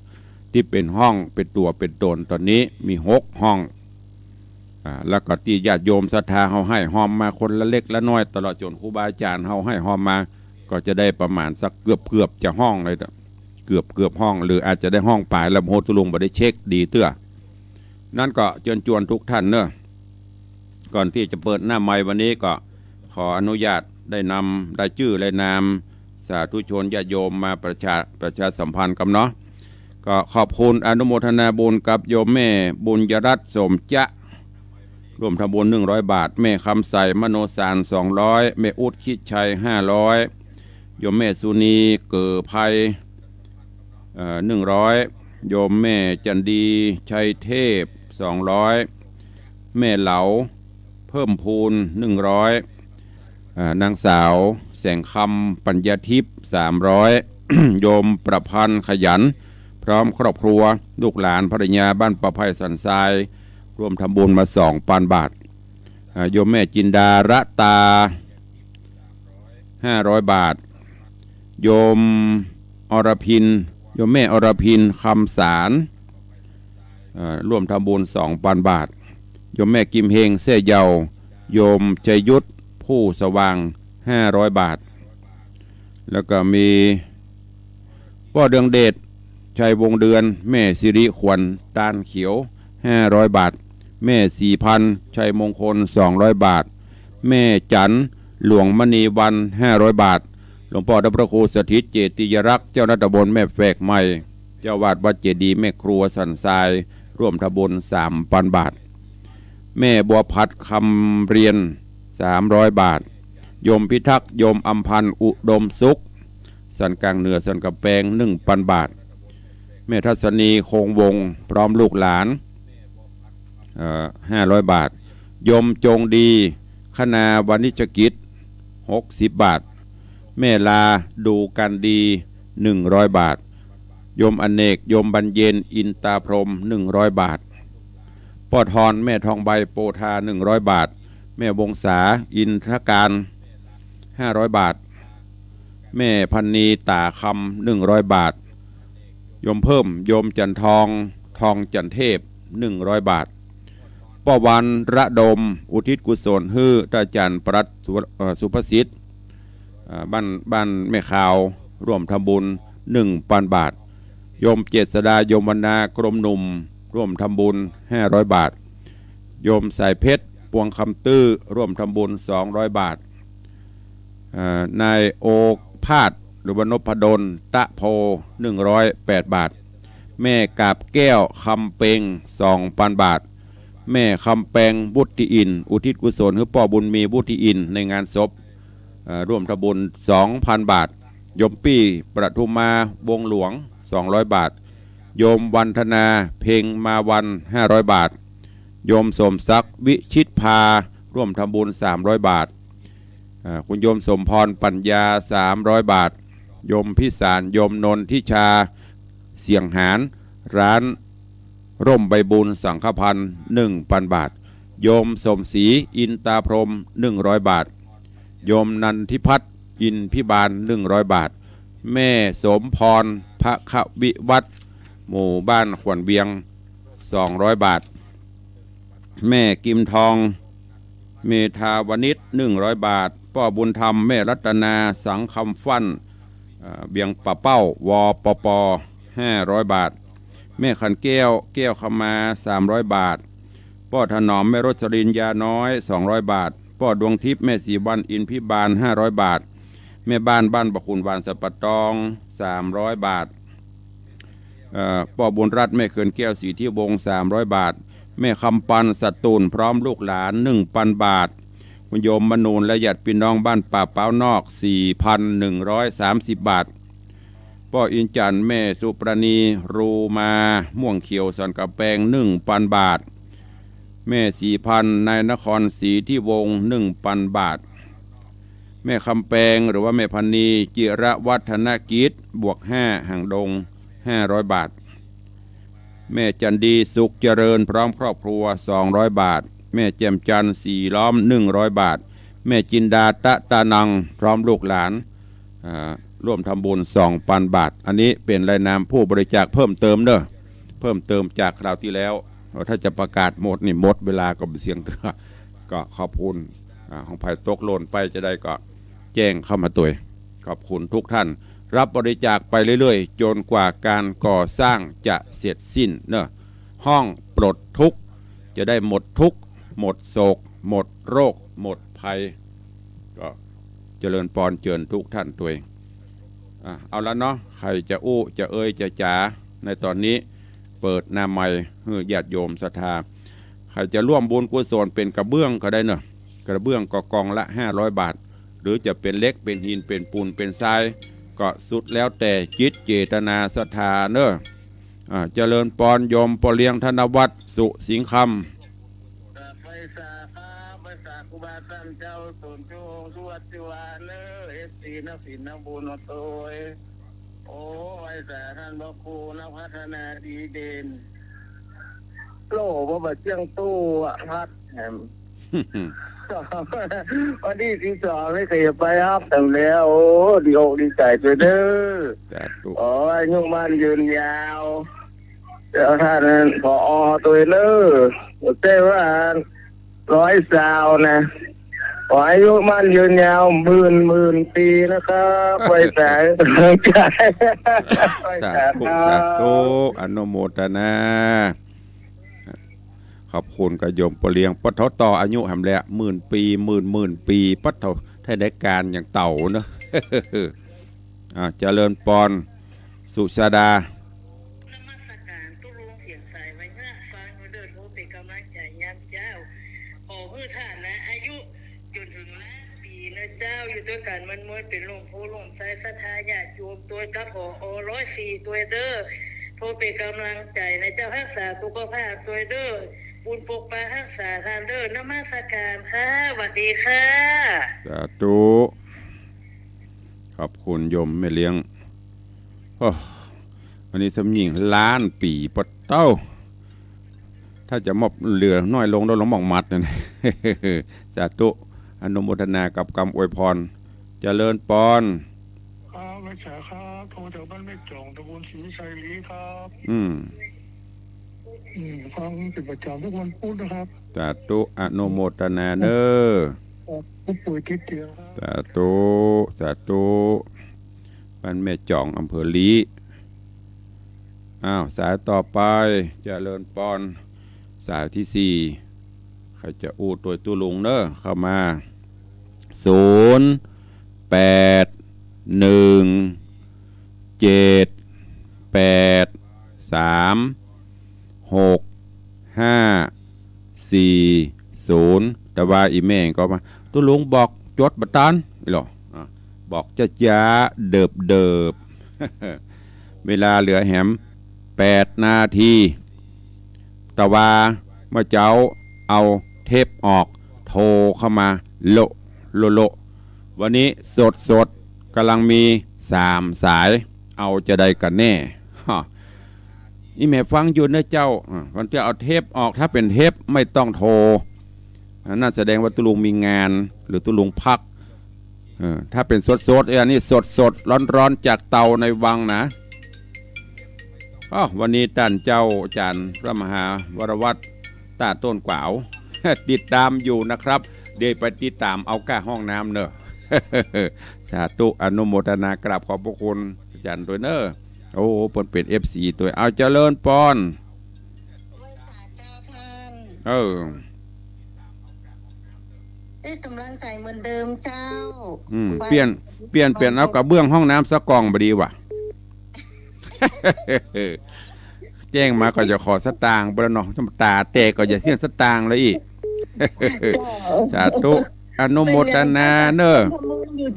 ที่เป็นห้องเป็นตัวเป็นตนตอนนี้มี6 ห้องแล้วก็ที่ญาติโยมศรัทธาเฮาให้หอมมาคนละเล็กละน้อยตลอดจนครูบาอาจารย์เฮาให้หอมมาก็จะได้ประมาณสักเกือบจะห้องเลยเกือบห้องหรืออาจจะได้ห้องปลายลำโพตุลุงบ่ได้เช็คดีเตื้อนั่นก็เชิญชวนทุกท่านเนอะก่อนที่จะเปิดหน้าไมค์วันนี้ก็ขออนุญาตได้นำได้ชื่อและนามสาธุชนญาติโยมมาประชาสัมพันธ์กันเนาะก็ขอบคุณอนุโมทนาบุญกับโยมแม่บุญยรัตน์สมจะร่วมทำบุญ100 บาทแม่คำใสมโนสาร200แม่อุดคิดชัย500โยมแม่สุนีเกิดภัย100โยมแม่จันดีชัยเทพ200แม่เหลาเพิ่มพูน100นางสาวแสงคำปัญญาทิพย์300 โยมประพันธ์ขยันพร้อมครอบครัวลูกหลานภรรยาบ้านประภัยสันทรายรวมทำบุญมา2,000 บาทโยมแม่จินดาระตา500 บาทโยมอรพินโยมแม่อรพินคำสารร่วมทำบุญ2,000 บาทโยมแม่กิมเฮงเสยเยาโยมใจยุทธผู้สว่าง500 บาทแล้วก็มีพ่อเดืองเดชชัยวงเดือนแม่สิริขวัญตาลเขียว500 บาทแม่4,000ชัยมงคล200 บาทแม่จันหลวงมณีวัน500 บาทหลวงพ่อดับพระครูสถิตเจติยรักษ์เจ้าหน้าตำบลแม่แฝกใหม่เจ้าวาดวัดเจดีย์แม่ครัวสันทรายร่วมทำบุญ3,000 บาทแม่บัวพัดคำเรียน300 บาทโยมพิทักษ์โยมอัมพันธ์อุดมสุขสันกลางเหนือสันกระแปง1,000 บาทแม่ทัศนีคงวงพร้อมลูกหลาน500 บาทโยมจงดีคณาวานิชกิจ60 บาทแม่ลาดูกันดี100 บาทโยมอเนกโยมบรรเย็นอินตาพรหม100 บาทพ่อทอนแม่ทองใบโปธา100 บาทแม่วงศาอินทการ500 บาทแม่พันนีตาคำ100 บาทโยมเพิ่มโยมจันทองทองจันเทพ100 บาทป้อวันระดมอุทิศกุศลฮื้อตาจันปรัตสุภสิทธิ์บ้านแม่ข่าวร่วมทำบุญ1,000 บาทโยมเจษดาโยมวรรณากรมหนุ่มร่วมทำบุญ500 บาทโยมสายเพชรปวงคำตื้อร่วมทำบุญ200 บาทนายโอภาสหรือว่านพดลตะโพ108 บาทแม่กาบแก้วคำเปง2,000 บาทแม่คำแปงบุตรอินอุทิศกุศลคือพ่อบุญมีบุตรอินในงานศพร่วมทำบุญ 2,000 บาทโยมปี้ประทุมมาวงหลวง200 บาทโยมวันธนาเพ็งมาวัน500 บาทโยมสมศักดิ์วิชิตพาร่วมทำบุญ300 บาทคุณโยมสมพรปัญญา300 บาทโยมพิสารโยมนนทิชาเสียงหารร้านร่มใบบุญสังฆพันธ์ 1,000 บาทโยมสมศรีอินตาพรหม100 บาทโยมนันทิพัฒน์อินพิบาล100 บาทแม่สมพรพระขวิวัฒน์หมู่บ้านขวัญเบียง200 บาทแม่กิมทองเมธาวนิช100 บาทพ่อบุญธรรมแม่รัตนาสังคำฟั่นเบียงปะเป้าวปป500 บาทแม่ขันแก้วขมา300 บาทพ่อถนอมแม่รสรินยาน้อย200 บาทพ่อดวงทิพย์แม่สีวันอินพิบาล500 บาทแม่บ้านบะคุณวานสปะตอง300 บาทพ่อบุญรัตน์แม่เขื่อนแก้วสีที่วง300 บาทแม่คำปันสัตตูนพร้อมลูกหลาน 1,000 บาทคุณโยมมนูนและญาติพี่น้องบ้านป่าเป้านอก 4,130 บาทพ่ออินจันแม่สุปรณีรูมาม่วงเขียวสันกระแปง 1,000 บาทแม่4,000นายนครศรีที่วง 1,000 บาทแม่คำแปงหรือว่าแม่พันนีจิระวัฒนกิจบวก5ห่างดง500 บาท แม่จันดีสุขเจริญพร้อมครอบครัว200 บาทแม่แจ่มจันทร์สีล้อม100 บาทแม่จินดาตะนังพร้อมลูกหลานร่วมทำบุญ2,000 บาทอันนี้เป็นรายนามผู้บริจาคเพิ่มเติมเด้อเพิ่มเติมจากคราวที่แล้วถ้าจะประกาศหมดนี่หมดเวลาก็เสียงเถือก็ขอบคุณของภัยตกหล่นไปจะได้ก็แจ้งเข้ามาตัวขอบคุณทุกท่านรับบริจาคไปเรื่อยๆจนกว่าการก่อสร้างจะเสร็จสิ้นเนอะห้องปลดทุกข์จะได้หมดทุกข์หมดโศกหมดโรคหมดภัยก็เจริญพรเจิญทุกท่านตัวเองเอาละเนาะใครจะอู้จะเอ่ยจะจ๋าในตอนนี้เปิดหน้าใหม่ให้ญาติโยมศรัทธาใครจะร่วมบุญกุศลเป็นกระเบื้องก็ได้เนอะกระเบื้องก็กองละ500 บาทหรือจะเป็นเล็กเป็นหินเป็นปูนเป็นทรายก็สุดแล้วแต่จิตเจตนาศรัทธาเนอะเจริญปอนโยมปอเลียงธนวัฒน์สุสิงห์คำไปสาขาไปสาคุบาตันเจ้าตุนจูสวัสดิวาเนอเอสซีนักศิลป์นักบุญโตยโอ้ไอ้สาท่านพระครูนักพัฒนาดีเด่นโลบ่เจียงตู้พัดแหมวันที่12ไม่เคยไปครับแต่แล้วโอ้ดีอกดีใจด้วยเด้อโอ้อายุมันยืนยาวเจ้าท่านผอตัวเด้อเจ้าว่า100 สาวนะขออายุมันยืนยาวหมื่นปีนะครับไปแต่กำลังใจสาธุอนุโมทนาขอบคุณกระยมปเลียงปัทเทต่ออายุแหมแล้ว10,000 ปีหมื่นปีปัทเทถ้าได้การอย่างเต่าเนอะเจริญปอนสุชาดานมัสการตุลุงเสียงสายไว้เนื้อฟังเดินโทเป็นกำลังใจยามเจ้าขอเพื่อท่านนะอายุจนถึงล้านปีนะเจ้าอยู่ด้วยกันมันมวยเป็นลมโพลมใส่ศรัทธาญาติโยมตัวกับขอ104ตัวเด้อโทเป็นกำลังใจในเจ้ารักษาสุขภาพตัวเด้อบุญปกปักรักษาทานเด้อนมัสการค่ะสวัสดีค่ะสาธุขอบคุณโยมแม่เลี้ยงวันนี้สำยิงล้านปีปะเต้าถ้าจะมอบเหลือน้อยลงเราลงมองมัดนะสาธุอนุโมทนากับกรรมอวยพรเจริญปอนไม่ใช่ครับโทรจากบ้านไม่จองตะบนศรีชัยลีครับฟังเป็นประจำทุกวันพุธนะครับสาธุอนุโมทนาเนอผู้ป่วยติดเตียงครับสาธุบ้านแม่จองอำเภอลีสายต่อไปเจริญปอนสายที่4ใครจะอู้ตัวตุลุงเนอะเข้ามา081783650แต่ว่าอีแม่ก็มาตุลุงบอกจดบัตรตันหรอบอกจ้าเดิบเวลาเหลือแหม8 นาทีแต่ว่าเมื่อเจ้าเอาเทปออกโทรเข้ามาโลวันนี้สดกำลังมี3 สายเอาจะได้กันแน่นี่แม่ฟังอยู่นะเจ้าวันที่เอาเทปออกถ้าเป็นเทปไม่ต้องโทรน่าแสดงว่าตุลุงมีงานหรือตุลุงพักถ้าเป็นสดอันนี้สดร้อนจากเตาในวังนะวันนี้ท่านเจ้าอาจารย์พระมหาวรวัตรตาต้นกวาวติดตามอยู่นะครับเดี๋ยวไปติดตามเอาก้าห้องน้ำเนอะสาธุอนุโมทนากราบขอบพระคุณอาจารย์ตัวเนอะโอ้เปิดเป็น FC ตัวเอาเจริญปอนกำลังใจเหมือนเดิมเจ้าเปลี่ยนเอากระเบื้องห้องน้ำสักกองบดีว่ะแจ้งมาก็จะขอสตางค์บรนอตาแต่ก็จะเสี่ยงสตางค์เลยอีกสาธุอนุโมทนาเนอะ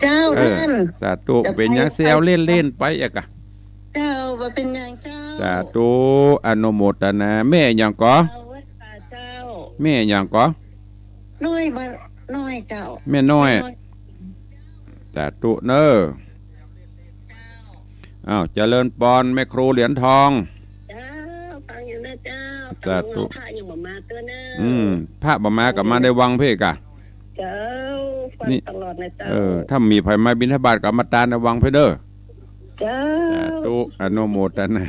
เจ้าสาธุเป็นยังเซลเล่นไปอะกะเจ้าว่าเป็นยังเจ้าสาธุอนุโมทนาแม่ยังก็แม่ยังก็น้อยเจ้าแม่น้อยสาธุเนอะเจริญปอนแม่ครูเหรียญทองฟังอยู่นะ สาธุ พระยังบ่มาตัวเนอ พระบ่มากับมาได้วังเพ่กะ เจ้าฟัง นี่ ตลอดนะเจ้า ถ้ามีไผมาบิณฑบาตกับมาตาในวังเพ่เด้อ เจ้า สาธุอนุโมทนา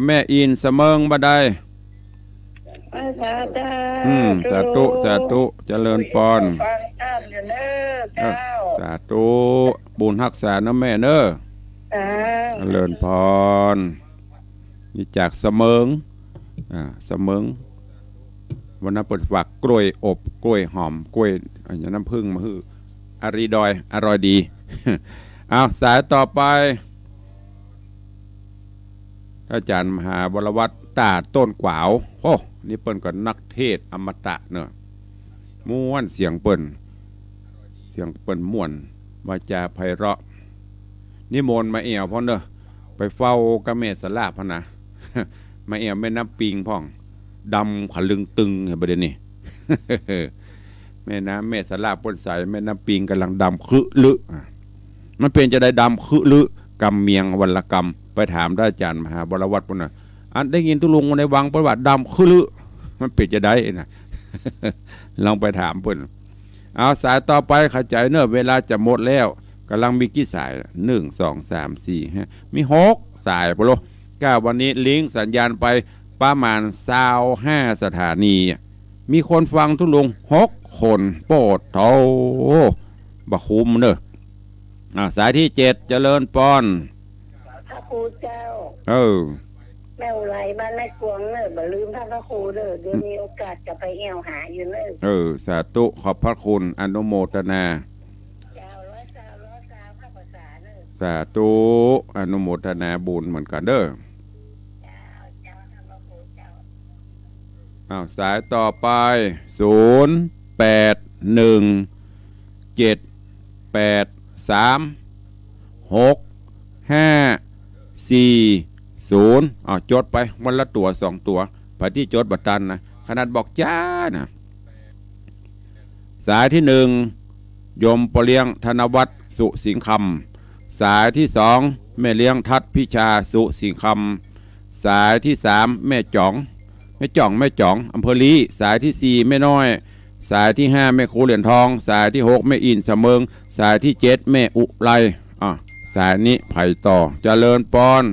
แม่อินเสมิงบ่ได้ สาธุ สาธุสาธุเจริญพร ฟังท่านอยู่เนอเจ้า สาธุบุญรักษานะแม่เด้อ จ้า เจริญพรนี่จากเสมิงเสมิงวันนั้นเปิดฝากกล้วยอบกล้วยหอมกล้วยน้ำผึ้งมาฮืออารีดอยอร่อยดี เอาสายต่อไปอาจารย์มหาบรวัตตาต้นกวาวโอ้นี่เปิ้นก็นักเทศอมตะเนอะม่วนเสียงเปิ้นม่วนวาจาไพเราะนิมนต์มาเอี่ยวพ่อเนอะไปเฝ้ากระเมสลาพนะ มาเอี่ยวแม่น้ำปิงพ่องดำขลึงตึงเห็นประเด็นนี้ แม่น้ำแม่สลาปนใสแม่น้ำปิงกำลังดำคึลึมันเป็นจะได้ดำคึลึกำเมียงวันละกำไปถามได้อาจารย์มหาบรวัตปุ่นน่ะอันได้ยินตุลุงในวังประวัติดำคึลึมันเป็นจะได้นะ ลองไปถามปุ่นเอาสายต่อไปเข้าใจเนอะเวลาจะหมดแล้วกำลังมีกี่สาย1 2 3 4 5มี6สายพะโลวันนี้ลิงก์สัญญาณไปประมาณ25สถานีมีคนฟังทุลุง6 คนโปรดเท่าบักคุ้มเนอะสายที่7เจริญปอนพระครูเจ้าแม่อุไรบ้านแม่กวงเนอะบ่ลืมท่านพระครูเด้อเดี๋ยวมีโอกาสจะไปแอวหาอยู่เนอะสาธุขอบพระคุณอนุโมทนาสาธุอนุโมทนาบุญเหมือนกันเด้อสายต่อไป0 8 1 7 8 3 6 5 4 0จดไปวันละตัว2ตัวไปที่จดบัตรตันนะขนาดบอกจ้านะสายที่1ยมปเลี้ยงธนวัฒน์สุสิงคำสายที่2แม่เลี้ยงทัดพิชาสุสิงคำสายที่3แม่จ่องอำเภอลีสายที่4แม่น้อยสายที่5แม่ครูเหรียญทองสายที่6แม่อินเสมิงสายที่7แม่อุไรสายนี้ไผ่ต่อเจริญปอน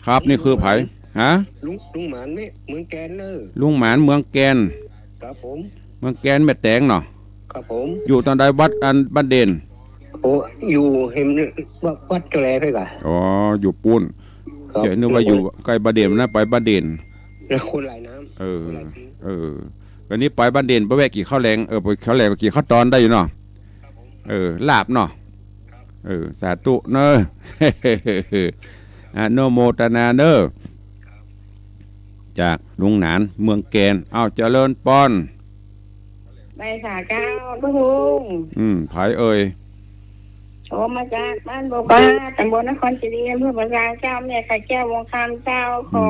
ครับนี่คือไผ่ลุงหมานนี่เมืองแกนเนอะลุงหมานเมืองแกนครับผมเมืองแกนแม่แตงเนาะครับผมอยู่ตอนใดวัดบ้านเด่นอยู่เห็นวัดกระแลไปก่ะอยู่ปุ้นเจ๋นึกว่าอยู่ใกล้บ้านเด่นนะไปบ้านเด่นคนไหลน้ำวันนี้ไปบ้านเด่นไปแวะกี่ข้าวแรงไปข้าวแรงกี่ข้าวตอนได้อยู่เนาะลาบเนาะสาธุเนอะอนุโมทนาเนอะจากลุงหนานเมืองแกนเจริญปอนไปสาเจ้าพระลุงไผเอ่ยโชมาจากบ้านโบบ้าตำบลนครศรีอำเภอประการเจ้าแม่ไข่แก้ววงคำเจ้าขอ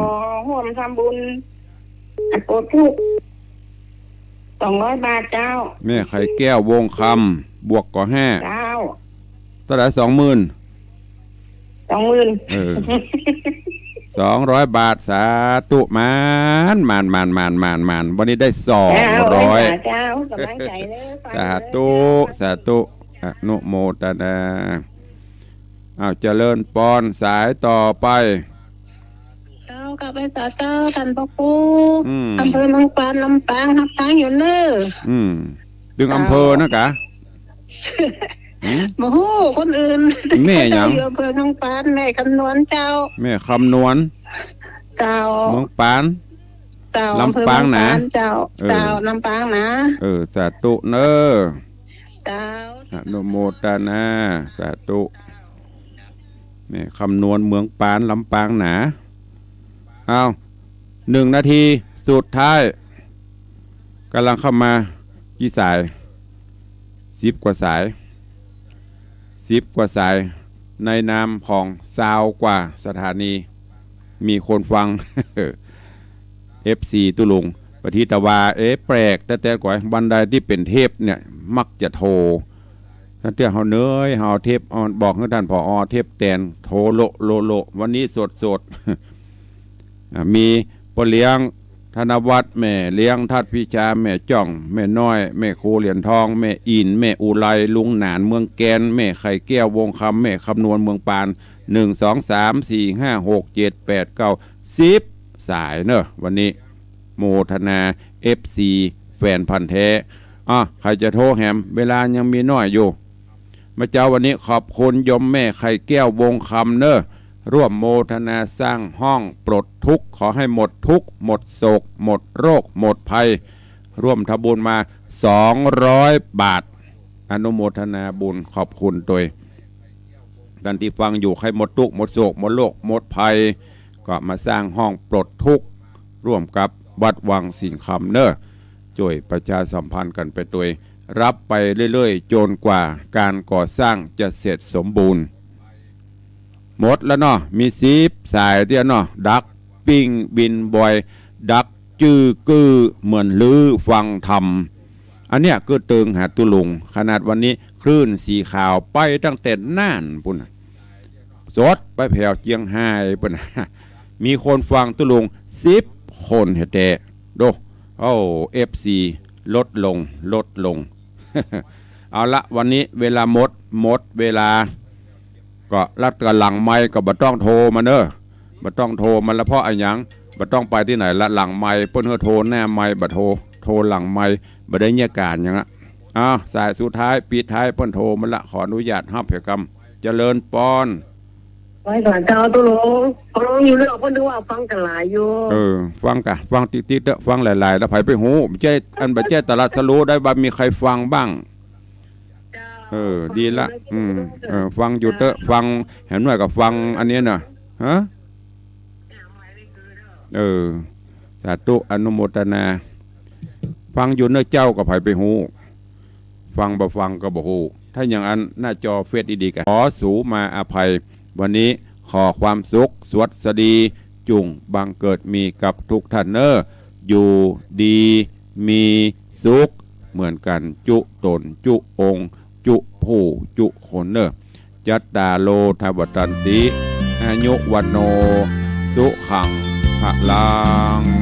ร่วมทำบุญโปรดทุก200 บาทเจ้าแม่ไข่แก้ววงคำบวกก่อ5เจ้าเท่าไหร่ 20,000 200 บาทสาธุมานวันนี้ได้200เจ้ากำลังใจเลยสาธุอนุโมทนาเจริญปอนสายต่อไปเจ้ากลับไปสาเจ้าท่านพ่อครูอำเภอเมืองปานลำปางทับทางอยู่เนอะดึงอำเภอนะกะโมโหคนอื่นแม่หยังอยู่อำเภอเมืองปานแม่คำนวณเจ้าแม่คำนวณเจ้าเมืองปานลำปางนะเจ้าลำปางนะสาธุเนอะเจ้าอนุโมทนาสาธุแม่คำนวณเมืองปานลำปางหนา1 นาทีสุดท้ายกำลังเข้ามากี่สาย10 กว่าสายในนามของ20 กว่าสถานีมีคนฟัง FC ตุลุงปฏิตวาแปลกแต่กว่าบันไดที่เป็นเทพเนี่ยมักจะโทร ถ้าเตี้ยเฮาเนยเฮาเทปออนบอกให้ท่านผอเทปแตนโทโลวันนี้สดมีปเลี้ยงธนวัฒน์แม่เลี้ยงทัดพิชาแม่จ่องแม่น้อยแม่ครูเหรียญทองแม่อินแม่อุไรลุงหนานเมืองแกนแม่ไข่แก้ววงคำแม่คำนวณเมืองปาน1 2 3 4 5 6 7 8 9 10สายเนอะวันนี้โมทนา FC แฟนพันธุ์แท้ใครจะโทรแฮมเวลายังมีน้อยอยู่มาเจ้าวันนี้ขอบคุณยมแม่ไข่แก้ววงคำเนอะร่วมโมทนาสร้างห้องปลดทุกข์ขอให้หมดทุกข์หมดโศกหมดโรคหมดภัยร่วมทำบุญมา200 บาทอนุโมทนาบุญขอบคุณตัวท่านที่ฟังอยู่ให้หมดทุกข์หมดโศกหมดโรคหมดภัยก็มาสร้างห้องปลดทุกข์ร่วมกับวัดวังสิงห์คำเนอะช่วยประชาสัมพันธ์กันไปตัวรับไปเรื่อยๆจนกว่าการก่อสร้างจะเสร็จสมบูรณ์หมดแล้วเนาะมี10 สายเดียวเนาะดักปิ้งบินบอยดักจื้อกือเหมือนลือฟังธรรมอันเนี้ยก็ตึงหาตุลุงขนาดวันนี้คลื่นสีขาวไปตั้งแต่น่านปุ่นสดไปแผ่วเจียงไฮ้ปุ่นมีคนฟังตุลุง10 คนเฮเตโดFC ลดลง เอาละวันนี้เวลาหมดเวลาก็รัดกันหลังไม้ก็บ่ต้องโทรมาเนอะบ่ต้องโทรมันละเพราะอะไรหยังบ่ต้องไปที่ไหนละหลังไม้เพิ่นโทรแน่ไม้บ่โทรหลังไม้บ่ได้เงียการหยังอ่ะสายสุดท้ายปิดท้ายเพิ่นโทรมันละขออนุญาตรับเพียกรรมเจริญปอนไว้ก่อนเจ้าตุลงอยู่เรื่องเพิ่นดูว่าฟังกันหลายอยู่ฟังติดๆเด้อฟังหลายๆแล้วไผไปหูบ่ใช่อันบ่ใช่ตลาดสรู้ได้ว่ามีใครฟังบ้างดีละฟังอยู่เตอะฟังเห็นหน่อยกับฟังอันนี้น่ะฮะสาธุอนุโมทนาฟังอยู่เนื้อเจ้ากับไผไปหูฟังบ่ฟังก็บ่ฮู้ถ้าอย่างอันหน้าจอเฟซดีๆกันขอสูมาอภัยวันนี้ขอความสุขสวัสดีจุงบังเกิดมีกับทุกท่านเนออยู่ดีมีสุขเหมือนกันจุตนจุองค์จุผู้จุคนเนอจัตตาโลทวตันติอายุวันโนสุขังพลัง